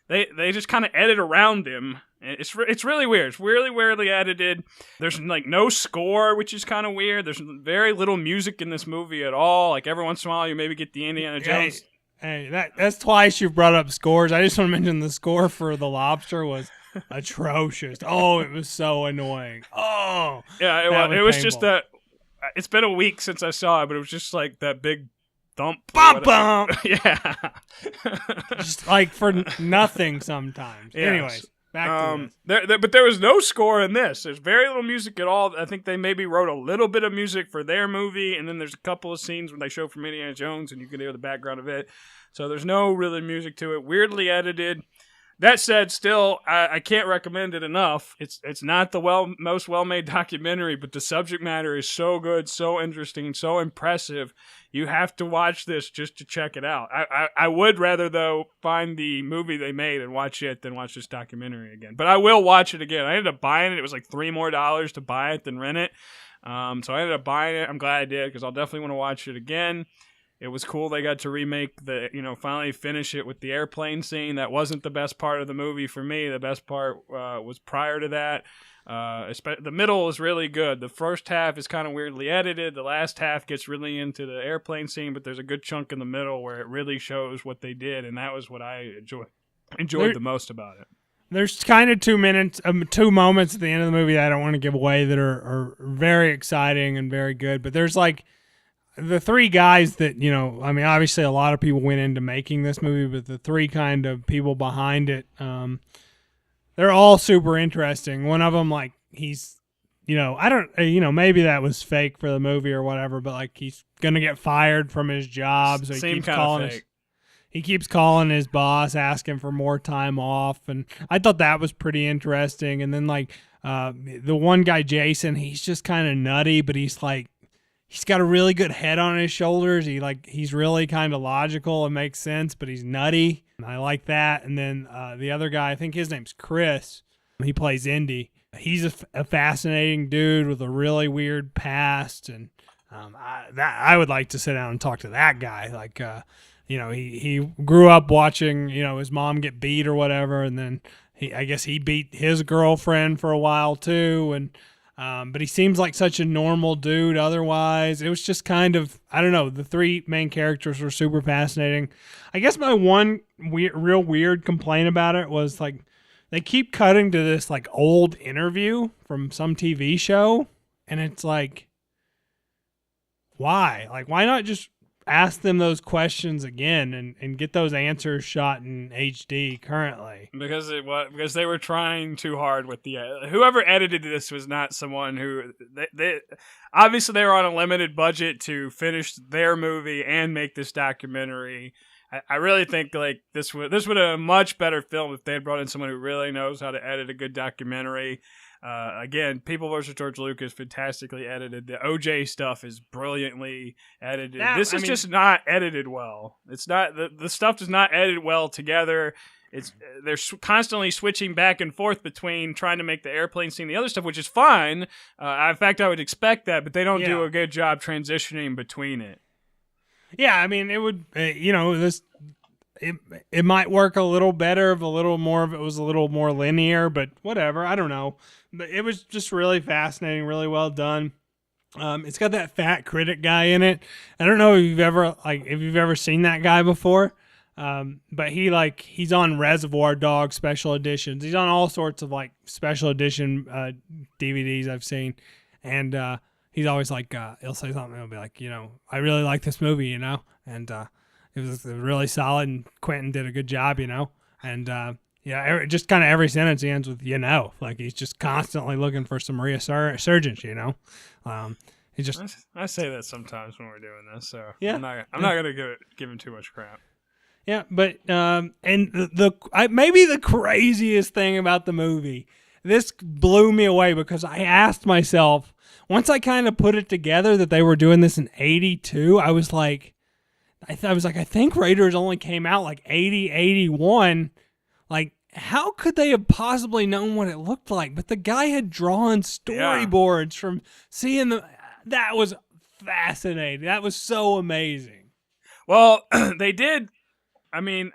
[SPEAKER 3] they just kind of edit around him. It's really weird. It's really weirdly edited. There's like no score, which is kind of weird. There's very little music in this movie at all. Like every once in a while, you maybe get the Indiana Jones.
[SPEAKER 2] Hey, that's twice you've brought up scores. I just want to mention the score for The Lobster was atrocious. Oh, it was so annoying. Oh,
[SPEAKER 3] yeah, it was just that. It's been a week since I saw it, but it was just like that big thump,
[SPEAKER 2] bump.
[SPEAKER 3] Yeah,
[SPEAKER 2] just like for nothing sometimes. Yes. Anyways, back to this.
[SPEAKER 3] But there was no score in this. There's very little music at all. I think they maybe wrote a little bit of music for their movie, and then there's a couple of scenes when they show from Indiana Jones, and you can hear the background of it. So there's no really music to it. Weirdly edited. That said, still, I can't recommend it enough. It's not the most well-made documentary, but the subject matter is so good, so interesting, so impressive. You have to watch this just to check it out. I would rather, though, find the movie they made and watch it than watch this documentary again. But I will watch it again. I ended up buying it. It was like $3 more to buy it than rent it. So I ended up buying it. I'm glad I did because I'll definitely want to watch it again. It was cool they got to remake finally finish it with the airplane scene. That wasn't the best part of the movie for me. The best part was prior to that. The middle is really good. The first half is kind of weirdly edited. The last half gets really into the airplane scene, but there's a good chunk in the middle where it really shows what they did, and that was what I enjoyed the most about it.
[SPEAKER 2] There's kind of 2 moments at the end of the movie that I don't want to give away that are very exciting and very good, but there's like the three guys that, obviously a lot of people went into making this movie, but the three kind of people behind it, they're all super interesting. One of them, like, he's, maybe that was fake for the movie or whatever, but like he's going to get fired from his job. So he keeps calling his boss, asking for more time off. And I thought that was pretty interesting. And then like the one guy, Jason, he's just kind of nutty, but he's got a really good head on his shoulders. He's really kind of logical and makes sense, but he's nutty. I like that. And then the other guy, I think his name's Chris. He plays Indy. He's a fascinating dude with a really weird past, and I would like to sit down and talk to that guy. Like, he grew up watching his mom get beat or whatever, and then I guess he beat his girlfriend for a while too, and. But he seems like such a normal dude otherwise. It was just kind of, I don't know, the three main characters were super fascinating. I guess my one real weird complaint about it was like they keep cutting to this like old interview from some TV show, and it's like, why? Like, why not just ask them those questions again and get those answers shot in HD currently?
[SPEAKER 3] Because they were trying too hard with the whoever edited this was not someone who they obviously they were on a limited budget to finish their movie and make this documentary. I really think like this would have been a much better film if they had brought in someone who really knows how to edit a good documentary. Again, People vs. George Lucas, fantastically edited. The OJ stuff is brilliantly edited. This is just not edited well. It's not the stuff does not edit well together. They're constantly switching back and forth between trying to make the airplane scene the other stuff, which is fine. In fact, I would expect that, but they don't do a good job transitioning between it.
[SPEAKER 2] Yeah, I mean, it would. It might work a little better if a little more of it was a little more linear, but whatever. I don't know. But it was just really fascinating, really well done. It's got that fat critic guy in it. I don't know if you've ever seen that guy before. But he's on Reservoir Dogs special editions. He's on all sorts of like special edition DVDs I've seen, and he's always like he'll say something. He'll be like, I really like this movie, and it was really solid, and Quentin did a good job, and just kind of every sentence he ends with, like he's just constantly looking for some resurgence, he just.
[SPEAKER 3] I say that sometimes when we're doing this, so
[SPEAKER 2] yeah,
[SPEAKER 3] I'm not gonna give him too much crap.
[SPEAKER 2] Yeah, but and maybe the craziest thing about the movie, this blew me away because I asked myself once I kind of put it together that they were doing this in '82. I was like, I think Raiders only came out like 80, 81. Like, how could they have possibly known what it looked like? But the guy had drawn storyboards from seeing the. That was fascinating. That was so amazing.
[SPEAKER 3] Well, they did. I mean,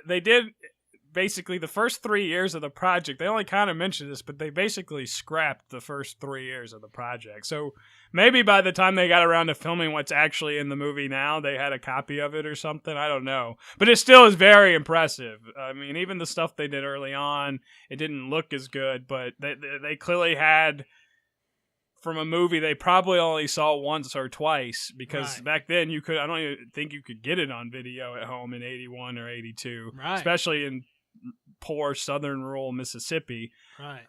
[SPEAKER 3] they did basically the first 3 years of the project. They only kind of mentioned this, but they basically scrapped the first 3 years of the project. So maybe by the time they got around to filming what's actually in the movie now, they had a copy of it or something. I don't know. But it still is very impressive. I mean, even the stuff they did early on, it didn't look as good, but they clearly had... From a movie they probably only saw once or twice because back then I don't even think you could get it on video at home in 81 or 82, especially in poor southern rural Mississippi.
[SPEAKER 2] Right.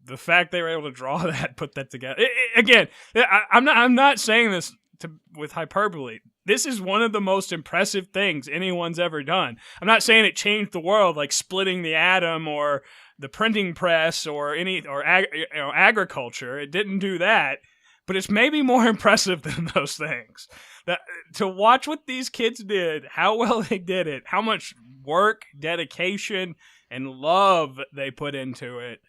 [SPEAKER 3] The fact they were able to draw that, put that together. Again, I'm not saying this with hyperbole. this is one of the most impressive things anyone's ever done. I'm not saying it changed the world, like splitting the atom or the printing press or agriculture. It didn't do that, but it's maybe more impressive than those things. To watch what these kids did, how well they did it, how much work, dedication, and love they put into it,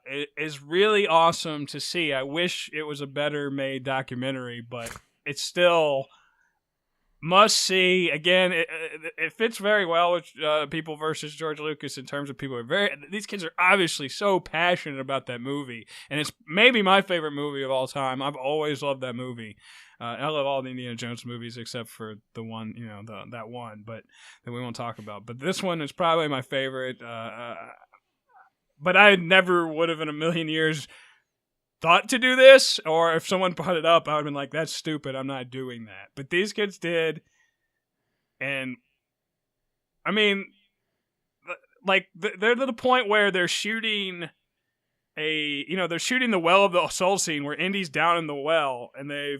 [SPEAKER 3] it is really awesome to see. I wish it was a better made documentary, but it's still must see. Again, it fits very well with People versus George Lucas in terms of people are these kids are obviously so passionate about that movie, and it's maybe my favorite movie of all time. I've always loved that movie. I love all the Indiana Jones movies except for the one, that one, but that we won't talk about. But this one is probably my favorite. But I never would have in a million years thought to do this, or if someone brought it up, I would have been like, that's stupid, I'm not doing that. But these kids did, and I mean, like, they're to the point where they're shooting they're shooting the Well of the Soul scene where Indy's down in the well, and they're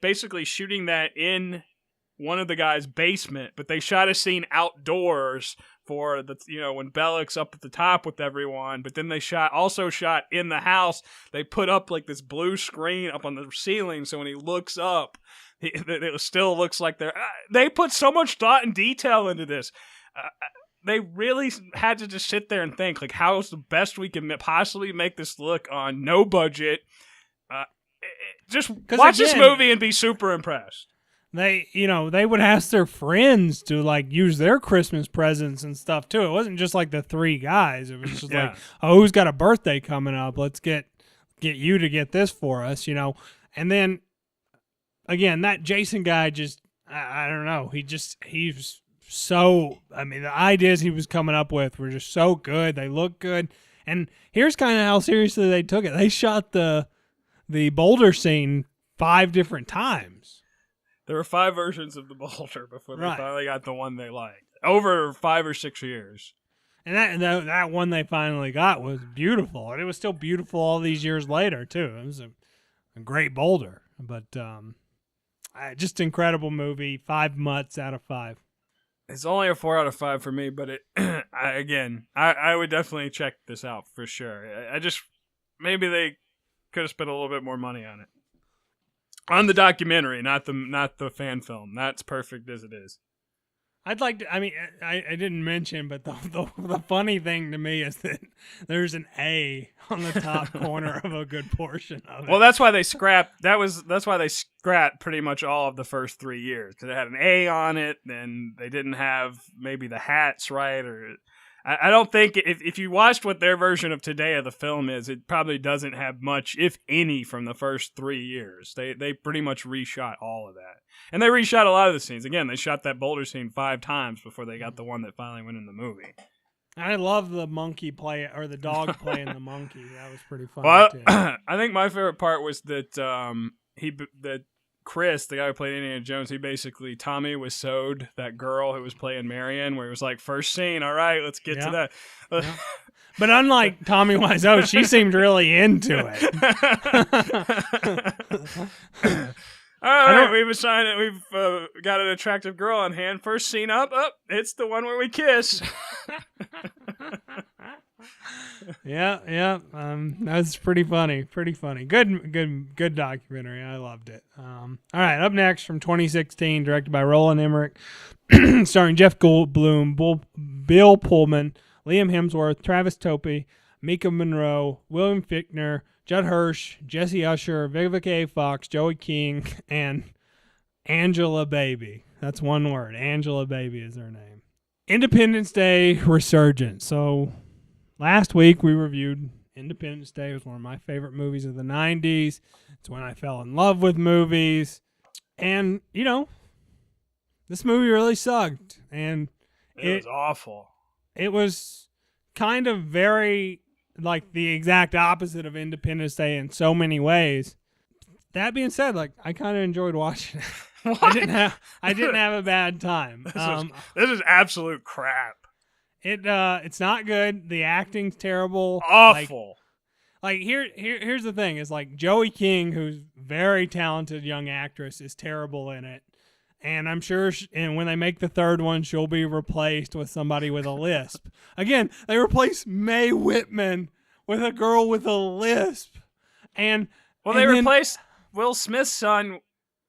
[SPEAKER 3] basically shooting that in one of the guys' basement, but they shot a scene outdoors for when Bellick's up at the top with everyone, but then they also shot in the house. They put up like this blue screen up on the ceiling, so when he looks up, it still looks like they put so much thought and detail into this. They really had to just sit there and think, like, how's the best we can possibly make this look on no budget? Just watch this movie and be super impressed.
[SPEAKER 2] They would ask their friends to, like, use their Christmas presents and stuff, too. It wasn't just, like, the three guys. It was just like, oh, who's got a birthday coming up? Let's get you to get this for us, And then, again, that Jason guy just, I don't know. He's so, the ideas he was coming up with were just so good. They look good. And here's kind of how seriously they took it. They shot the boulder scene 5 different times.
[SPEAKER 3] There were 5 versions of the boulder before they finally got the one they liked. Over 5 or 6 years.
[SPEAKER 2] And that one they finally got was beautiful. And it was still beautiful all these years later, too. It was a great boulder. But just incredible movie. 5 mutts out of 5.
[SPEAKER 3] It's only a 4 out of 5 for me, but I would definitely check this out for sure. Maybe they could have spent a little bit more money on it. On the documentary, not the fan film. That's perfect as it is.
[SPEAKER 2] I'd like to. I didn't mention, but the funny thing to me is that there's an A on the top corner of a good portion of it.
[SPEAKER 3] Well, that's why they scrapped. That's why they scrapped pretty much all of the first 3 years, because it had an A on it, and they didn't have maybe the hats right, or I don't think if you watched what their version of today of the film is, it probably doesn't have much, if any, from the first 3 years. They pretty much reshot all of that. And they reshot a lot of the scenes. Again, they shot that boulder scene 5 times before they got the one that finally went in the movie.
[SPEAKER 2] I love the monkey play, or the dog playing the monkey. That was pretty fun.
[SPEAKER 3] Well,
[SPEAKER 2] too.
[SPEAKER 3] I think my favorite part was that Chris, the guy who played Indiana Jones, Tommy was sewed that girl who was playing Marion, where it was like, first scene, all right, let's get to that.
[SPEAKER 2] Yeah. But unlike Tommy Wiseau, she seemed really into it.
[SPEAKER 3] All right, we've got an attractive girl on hand. First scene up, it's the one where we kiss.
[SPEAKER 2] Yeah. That's pretty funny. Good documentary. I loved it. All right, up next from 2016, directed by Roland Emmerich, starring Jeff Goldblum, Bill Pullman, Liam Hemsworth, Travis Topi, Mika Monroe, William Fichtner, Judd Hirsch, Jesse Usher, Vivica A. Fox, Joey King, and Angela Baby. That's one word. Angela Baby is her name. Independence Day Resurgence. So last week we reviewed Independence Day. It was one of my favorite movies of the 90s. It's when I fell in love with movies. And, this movie really sucked. And
[SPEAKER 3] it was awful.
[SPEAKER 2] It was kind of very like the exact opposite of Independence Day in so many ways. That being said, like, I kind of enjoyed watching it. I didn't have a bad time.
[SPEAKER 3] This is absolute crap.
[SPEAKER 2] It's not good. The acting's terrible.
[SPEAKER 3] Awful.
[SPEAKER 2] Like here's the thing: is like Joey King, who's very talented young actress, is terrible in it, and I'm sure. And when they make the third one, she'll be replaced with somebody with a lisp. Again, they replace Mae Whitman with a girl with a lisp, and
[SPEAKER 3] they replaced Will Smith's son.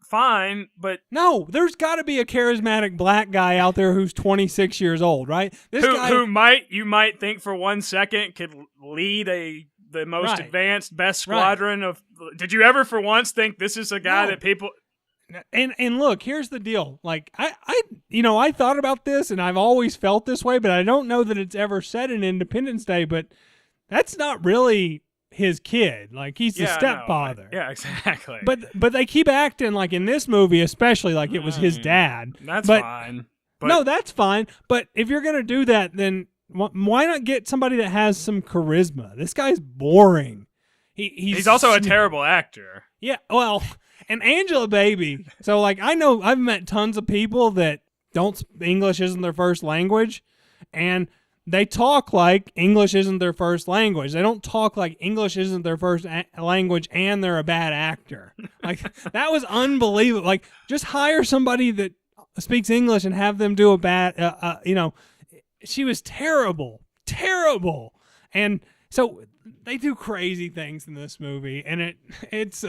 [SPEAKER 3] Fine, but
[SPEAKER 2] no, there's got to be a charismatic black guy out there who's 26 years old, right?
[SPEAKER 3] Who you might think for 1 second could lead the most advanced, best squadron of. Did you ever for once think this is a guy that people?
[SPEAKER 2] And look, here's the deal. Like I thought about this, and I've always felt this way, but I don't know that it's ever said in Independence Day. But that's not really his kid. Like he's the stepfather.
[SPEAKER 3] Yeah, exactly.
[SPEAKER 2] But they keep acting like in this movie, especially like it was his dad.
[SPEAKER 3] That's fine. But
[SPEAKER 2] no, that's fine. But if you're gonna do that, then why not get somebody that has some charisma? This guy's boring. He's also
[SPEAKER 3] a terrible actor.
[SPEAKER 2] Yeah, well, and Angela Baby. So like I know I've met tons of people that English isn't their first language, and they talk like English isn't their first language. They don't talk like English isn't their first language and they're a bad actor. Like, that was unbelievable. Like, just hire somebody that speaks English and have them do a bad, she was terrible. Terrible. And so they do crazy things in this movie. And it's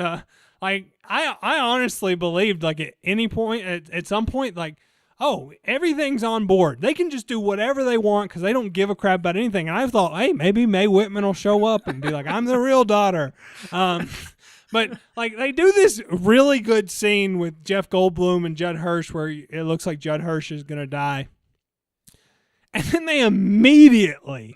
[SPEAKER 2] like, I honestly believed, like, at any point, at some point, like, oh, everything's on board. They can just do whatever they want because they don't give a crap about anything. And I thought, hey, maybe Mae Whitman will show up and be like, I'm the real daughter. But like they do this really good scene with Jeff Goldblum and Judd Hirsch where it looks like Judd Hirsch is going to die. And then they immediately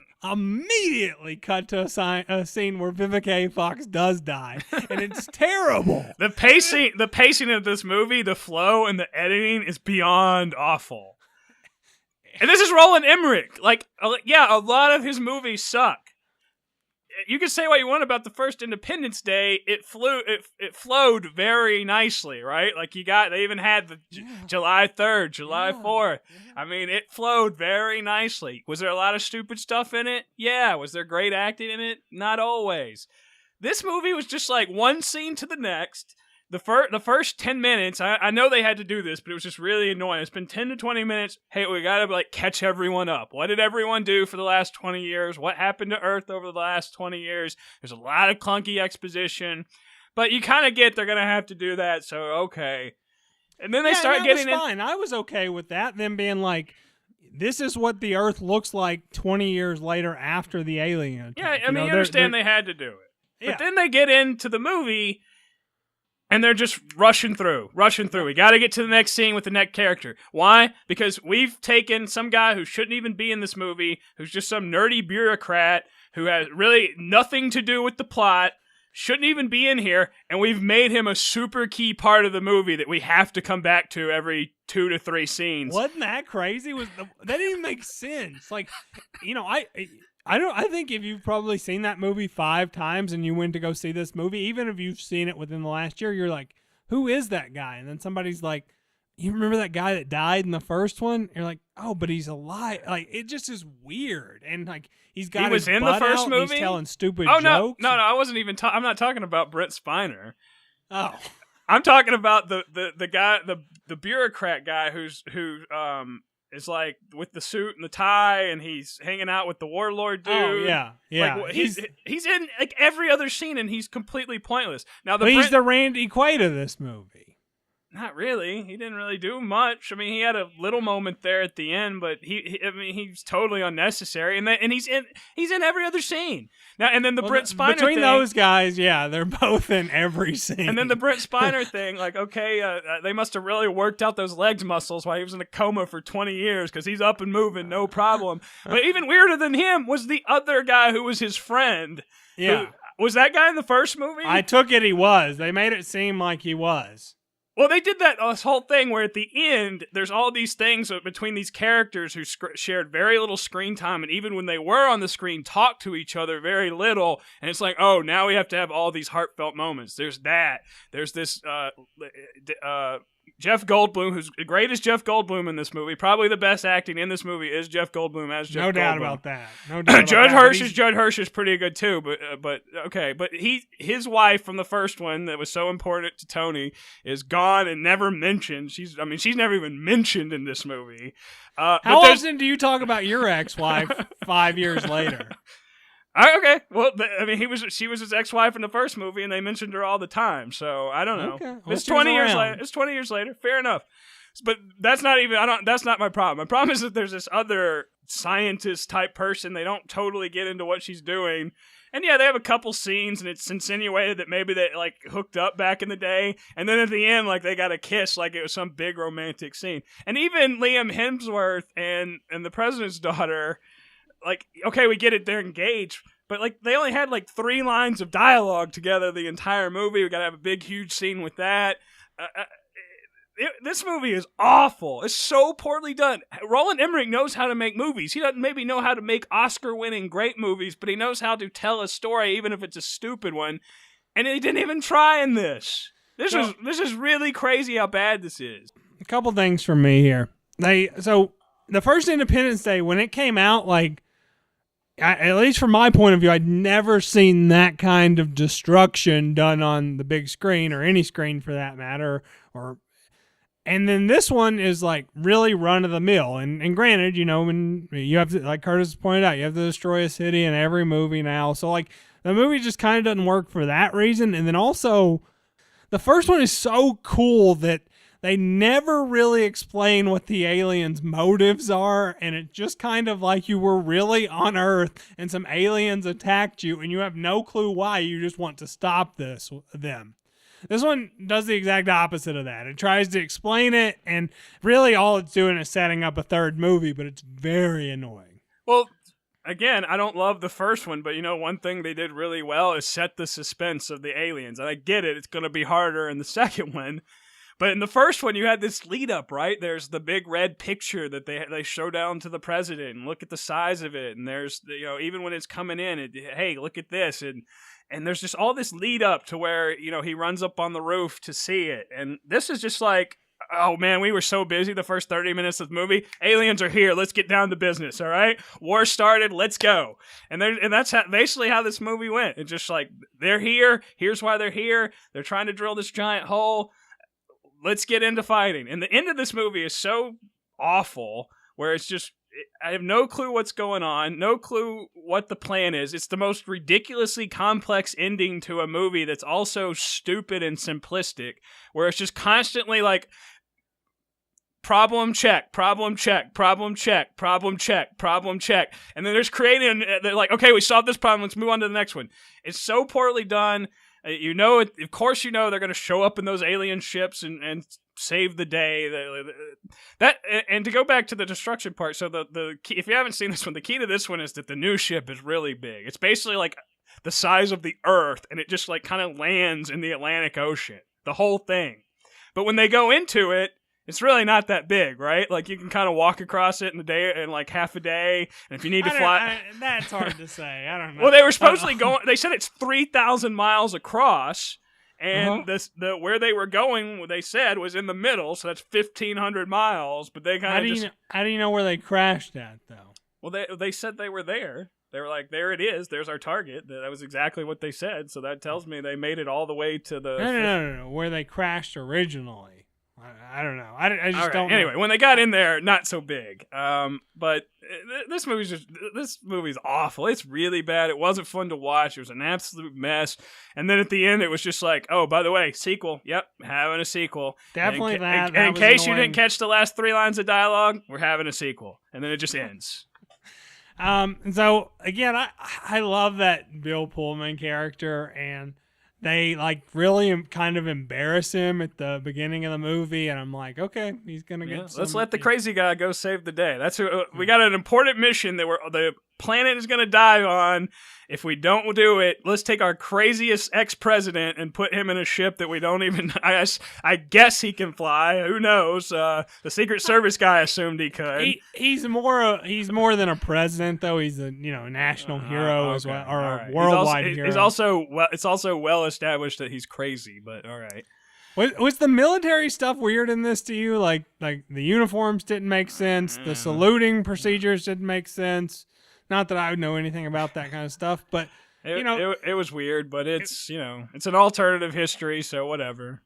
[SPEAKER 2] cut to a scene where Vivica Fox does die, and it's terrible.
[SPEAKER 3] The pacing of this movie, the flow and the editing is beyond awful. And this is Roland Emmerich. Like, yeah, a lot of his movies suck. You can say what you want about the first Independence Day. It flowed very nicely, right? Like they even had the July 3rd, July 4th. Yeah. I mean, it flowed very nicely. Was there a lot of stupid stuff in it? Yeah. Was there great acting in it? Not always. This movie was just like one scene to the next. The first 10 minutes, I know they had to do this, but it was just really annoying. It's been 10 to 20 minutes. Hey, we got to like catch everyone up. What did everyone do for the last 20 years? What happened to Earth over the last 20 years? There's a lot of clunky exposition, but you kind of get they're going to have to do that, so okay. And then they start getting in.
[SPEAKER 2] Fine. I was okay with that, them being like, this is what the Earth looks like 20 years later after the alien attack.
[SPEAKER 3] Yeah, I mean, you understand they had to do it. But then they get into the movie, and they're just rushing through. We got to get to the next scene with the next character. Why? Because we've taken some guy who shouldn't even be in this movie, who's just some nerdy bureaucrat who has really nothing to do with the plot, shouldn't even be in here, and we've made him a super key part of the movie that we have to come back to every 2 to 3 scenes.
[SPEAKER 2] Wasn't that crazy? That didn't even make sense. Like, I think if you've probably seen that movie 5 times and you went to go see this movie, even if you've seen it within the last year, you're like, who is that guy? And then somebody's like, you remember that guy that died in the first one? You're like, oh, but he's alive. Like, it just is weird. And like, he was in the first movie. He's telling stupid jokes.
[SPEAKER 3] No, I wasn't even. I'm not talking about Brent Spiner.
[SPEAKER 2] Oh,
[SPEAKER 3] I'm talking about the guy, the bureaucrat guy who is like with the suit and the tie, and he's hanging out with the warlord dude.
[SPEAKER 2] Oh yeah.
[SPEAKER 3] Like, he's in like every other scene, and he's completely pointless. Now
[SPEAKER 2] he's the Randy Quaid of this movie.
[SPEAKER 3] Not really. He didn't really do much. I mean, he had a little moment there at the end, but he's totally unnecessary. And he's in every other scene. Now, and then the Brent Spiner
[SPEAKER 2] between
[SPEAKER 3] thing,
[SPEAKER 2] those guys, yeah, they're both in every scene.
[SPEAKER 3] And then the Brent Spiner thing, like, okay, they must have really worked out those legs muscles while he was in a coma for 20 years because he's up and moving, no problem. But even weirder than him was the other guy who was his friend.
[SPEAKER 2] Yeah.
[SPEAKER 3] Was that guy in the first movie?
[SPEAKER 2] I took it he was. They made it seem like he was.
[SPEAKER 3] Well, they did this whole thing where at the end, there's all these things between these characters who shared very little screen time, and even when they were on the screen, talked to each other very little. And it's like, oh, now we have to have all these heartfelt moments. There's that. There's this Jeff Goldblum, who's great as Jeff Goldblum in this movie, probably the best acting in this movie is Jeff Goldblum as Jeff Goldblum.
[SPEAKER 2] No doubt about that. No doubt.
[SPEAKER 3] Judd Hirsch is pretty good too, but okay. But his wife from the first one that was so important to Tony is gone and never mentioned. She's never even mentioned in this movie.
[SPEAKER 2] How often do you talk about your ex-wife 5 years later?
[SPEAKER 3] Okay, well, she was his ex-wife in the first movie, and they mentioned her all the time. So I don't know.
[SPEAKER 2] Okay.
[SPEAKER 3] It's 20 years later. It's 20 years later. Fair enough. But that's not even. That's not my problem. My problem is that there's this other scientist type person. They don't totally get into what she's doing, and yeah, they have a couple scenes, and it's insinuated that maybe they like hooked up back in the day, and then at the end, like they got a kiss, like it was some big romantic scene. And even Liam Hemsworth and the president's daughter. Like, okay, we get it, they're engaged, but like they only had like 3 lines of dialogue together the entire movie. We gotta have a big, huge scene with that. This movie is awful. It's so poorly done. Roland Emmerich knows how to make movies. He doesn't maybe know how to make Oscar-winning great movies, but he knows how to tell a story, even if it's a stupid one. And he didn't even try in this. This is really crazy how bad this is.
[SPEAKER 2] A couple things from me here. So the first Independence Day, when it came out, like, at least from my point of view, I'd never seen that kind of destruction done on the big screen or any screen for that matter. And then this one is like really run of the mill. And granted, you know, when you have to, like Kurtis pointed out, you have to destroy a city in every movie now. So like the movie just kind of doesn't work for that reason. And then also the first one is so cool that they never really explain what the aliens' motives are, and it's just kind of like you were really on Earth and some aliens attacked you, and you have no clue why. You just want to stop them. This one does the exact opposite of that. It tries to explain it, and really all it's doing is setting up a third movie, but it's very annoying.
[SPEAKER 3] Well, again, I don't love the first one, but you know, one thing they did really well is set the suspense of the aliens, and I get it. It's going to be harder in the second one. But in the first one, you had this lead up, right? There's the big red picture that they show down to the president, and look at the size of it. And there's, you know, even when it's coming in, hey, look at this. And there's just all this lead up to where, you know, he runs up on the roof to see it. And this is just like, oh man, we were so busy the first 30 minutes of the movie. Aliens are here. Let's get down to business. All right. War started. Let's go. And that's basically how this movie went. It's just like, they're here. Here's why they're here. They're trying to drill this giant hole. Let's get into fighting. And the end of this movie is so awful where it's just, I have no clue what's going on, no clue what the plan is. It's the most ridiculously complex ending to a movie that's also stupid and simplistic, where it's just constantly like, problem check, problem check, problem check, problem check, problem check. And then there's creating, they're like, okay, we solved this problem, let's move on to the next one. It's so poorly done. You know, of course, you know they're going to show up in those alien ships and save the day. And to go back to the destruction part, so the key, if you haven't seen this one, the key to this one is that the new ship is really big. It's basically like the size of the Earth, and it just like kind of lands in the Atlantic Ocean, the whole thing. But when they go into it, it's really not that big, right? Like you can kind of walk across it in like half a day, and if you need to fly,
[SPEAKER 2] that's hard to say. I don't know.
[SPEAKER 3] Well, they were supposedly going. They said it's 3,000 miles across, and the where they were going, what they said was in the middle, so that's 1,500 miles. But they kind of
[SPEAKER 2] how do you know where they crashed at though?
[SPEAKER 3] Well, they said they were there. They were like, there it is. There's our target. That was exactly what they said. So that tells me they made it all the way to the
[SPEAKER 2] no. Where they crashed originally. I don't know. I just don't know.
[SPEAKER 3] Anyway, when they got in there, not so big. But this movie's awful. It's really bad. It wasn't fun to watch. It was an absolute mess. And then at the end, it was just like, oh, by the way, sequel. Yep, having a sequel.
[SPEAKER 2] Definitely
[SPEAKER 3] and in case you didn't catch the last 3 lines of dialogue, we're having a sequel. And then it just ends.
[SPEAKER 2] So again, I love that Bill Pullman character, and they like really kind of embarrass him at the beginning of the movie, and I'm like, okay, he's gonna get.
[SPEAKER 3] Let's let the crazy guy go save the day. That's who we got an important mission that the planet is gonna die on. If we don't do it, let's take our craziest ex-president and put him in a ship that we don't even. I guess he can fly. Who knows? The Secret Service guy assumed he could.
[SPEAKER 2] He's more than a president, though. He's a national hero as well, or a worldwide hero.
[SPEAKER 3] He's also it's also well established that he's crazy. But all right.
[SPEAKER 2] Was the military stuff weird in this to you? Like the uniforms didn't make sense. The saluting procedures didn't make sense. Not that I would know anything about that kind of stuff, but
[SPEAKER 3] it was weird. But it's it's an alternative history, so whatever.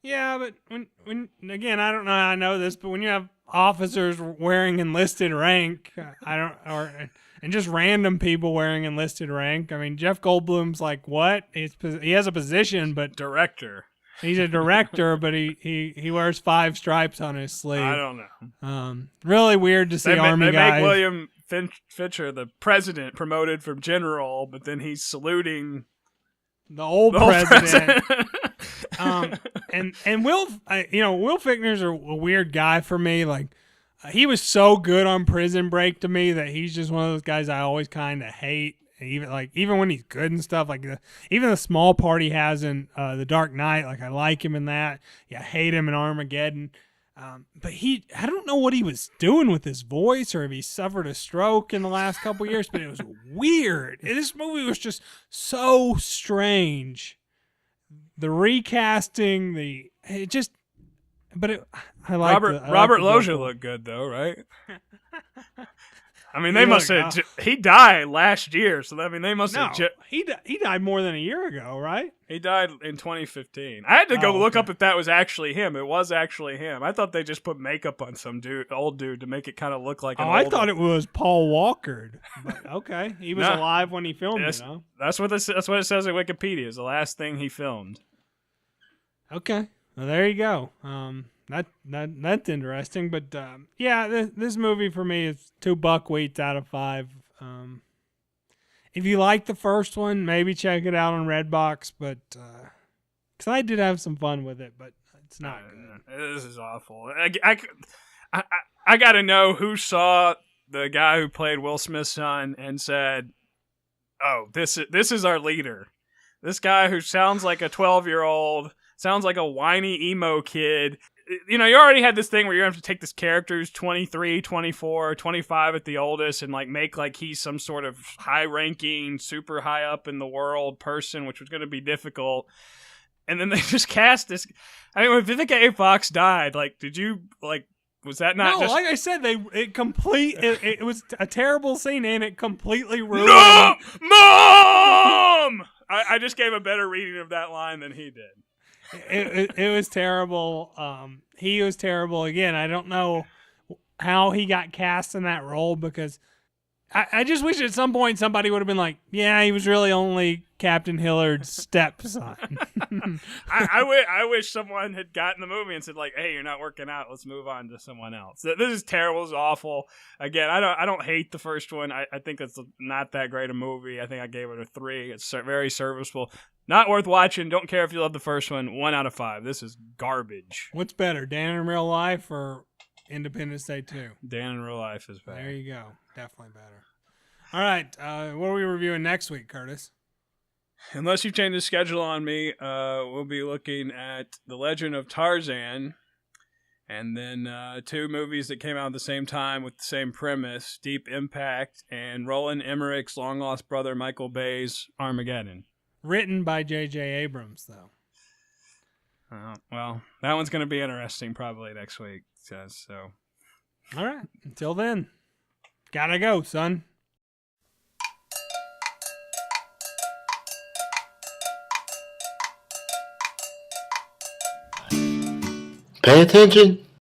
[SPEAKER 2] Yeah, but when again, I don't know how I know this, but when you have officers wearing enlisted rank, and just random people wearing enlisted rank. I mean, Jeff Goldblum's like what? He has a position, but
[SPEAKER 3] director.
[SPEAKER 2] He's a director, but he wears 5 stripes on his sleeve.
[SPEAKER 3] I don't know.
[SPEAKER 2] Really weird to see Army guys.
[SPEAKER 3] They make William Fincher the president, promoted from general, but then he's saluting
[SPEAKER 2] the old president. And Will Fichtner's a weird guy for me. Like, he was so good on Prison Break to me that he's just one of those guys I always kind of hate. Even when he's good and stuff, even the small part he has in The Dark Knight, like I like him in that. Yeah, I hate him in Armageddon. But I don't know what he was doing with his voice, or if he suffered a stroke in the last couple years, but it was weird. This movie was just so strange. The recasting, I like
[SPEAKER 3] Robert Loggia looked good though, right? I mean, he died last year, so I mean, they must have.
[SPEAKER 2] He died more than a year ago, right?
[SPEAKER 3] He died in 2015. I had to go look up if that was actually him. It was actually him. I thought they just put makeup on some old dude, to make it kind of look like.
[SPEAKER 2] I thought it was Paul Walker. But okay, he was alive when he filmed it. Huh?
[SPEAKER 3] That's what it says in Wikipedia. Is the last thing he filmed.
[SPEAKER 2] Okay, well there you go. That's interesting, but this movie for me is 2 buckwheats out of 5. If you like the first one, maybe check it out on Redbox, but because I did have some fun with it, but it's not good.
[SPEAKER 3] This is awful. I got to know who saw the guy who played Will Smith's son and said, "Oh, this is our leader. This guy who sounds like a 12-year-old, sounds like a whiny emo kid." You already had this thing where you have to take this character who's 23, 24, 25 at the oldest and make he's some sort of high-ranking, super high up in the world person, which was going to be difficult. And then they just cast this. I mean, when Vivica A. Fox died, did you was that not?
[SPEAKER 2] No,
[SPEAKER 3] just...
[SPEAKER 2] like I said, it was a terrible scene and it completely ruined.
[SPEAKER 3] No, Mom! I just gave a better reading of that line than he did.
[SPEAKER 2] It was terrible. He was terrible. Again, I don't know how he got cast in that role, because I just wish at some point somebody would have been like, yeah, he was really only Captain Hillard's stepson.
[SPEAKER 3] I wish someone had gotten the movie and said hey, you're not working out. Let's move on to someone else. This is terrible. It's awful. Again, I don't hate the first one. I think it's not that great a movie. I think I gave it a 3. It's very serviceable. Not worth watching. Don't care if you love the first one. 1 out of 5. This is garbage.
[SPEAKER 2] What's better, Dan in Real Life or Independence Day 2?
[SPEAKER 3] Dan in Real Life is better.
[SPEAKER 2] There you go. Definitely better. All right. What are we reviewing next week, Kurtis?
[SPEAKER 3] Unless you change the schedule on me, we'll be looking at The Legend of Tarzan, and then 2 movies that came out at the same time with the same premise, Deep Impact, and Roland Emmerich's long-lost brother Michael Bay's Armageddon.
[SPEAKER 2] Written by J.J. Abrams, though.
[SPEAKER 3] Well, that one's going to be interesting probably next week. So,
[SPEAKER 2] all right. Until then, gotta go, son.
[SPEAKER 1] Pay attention.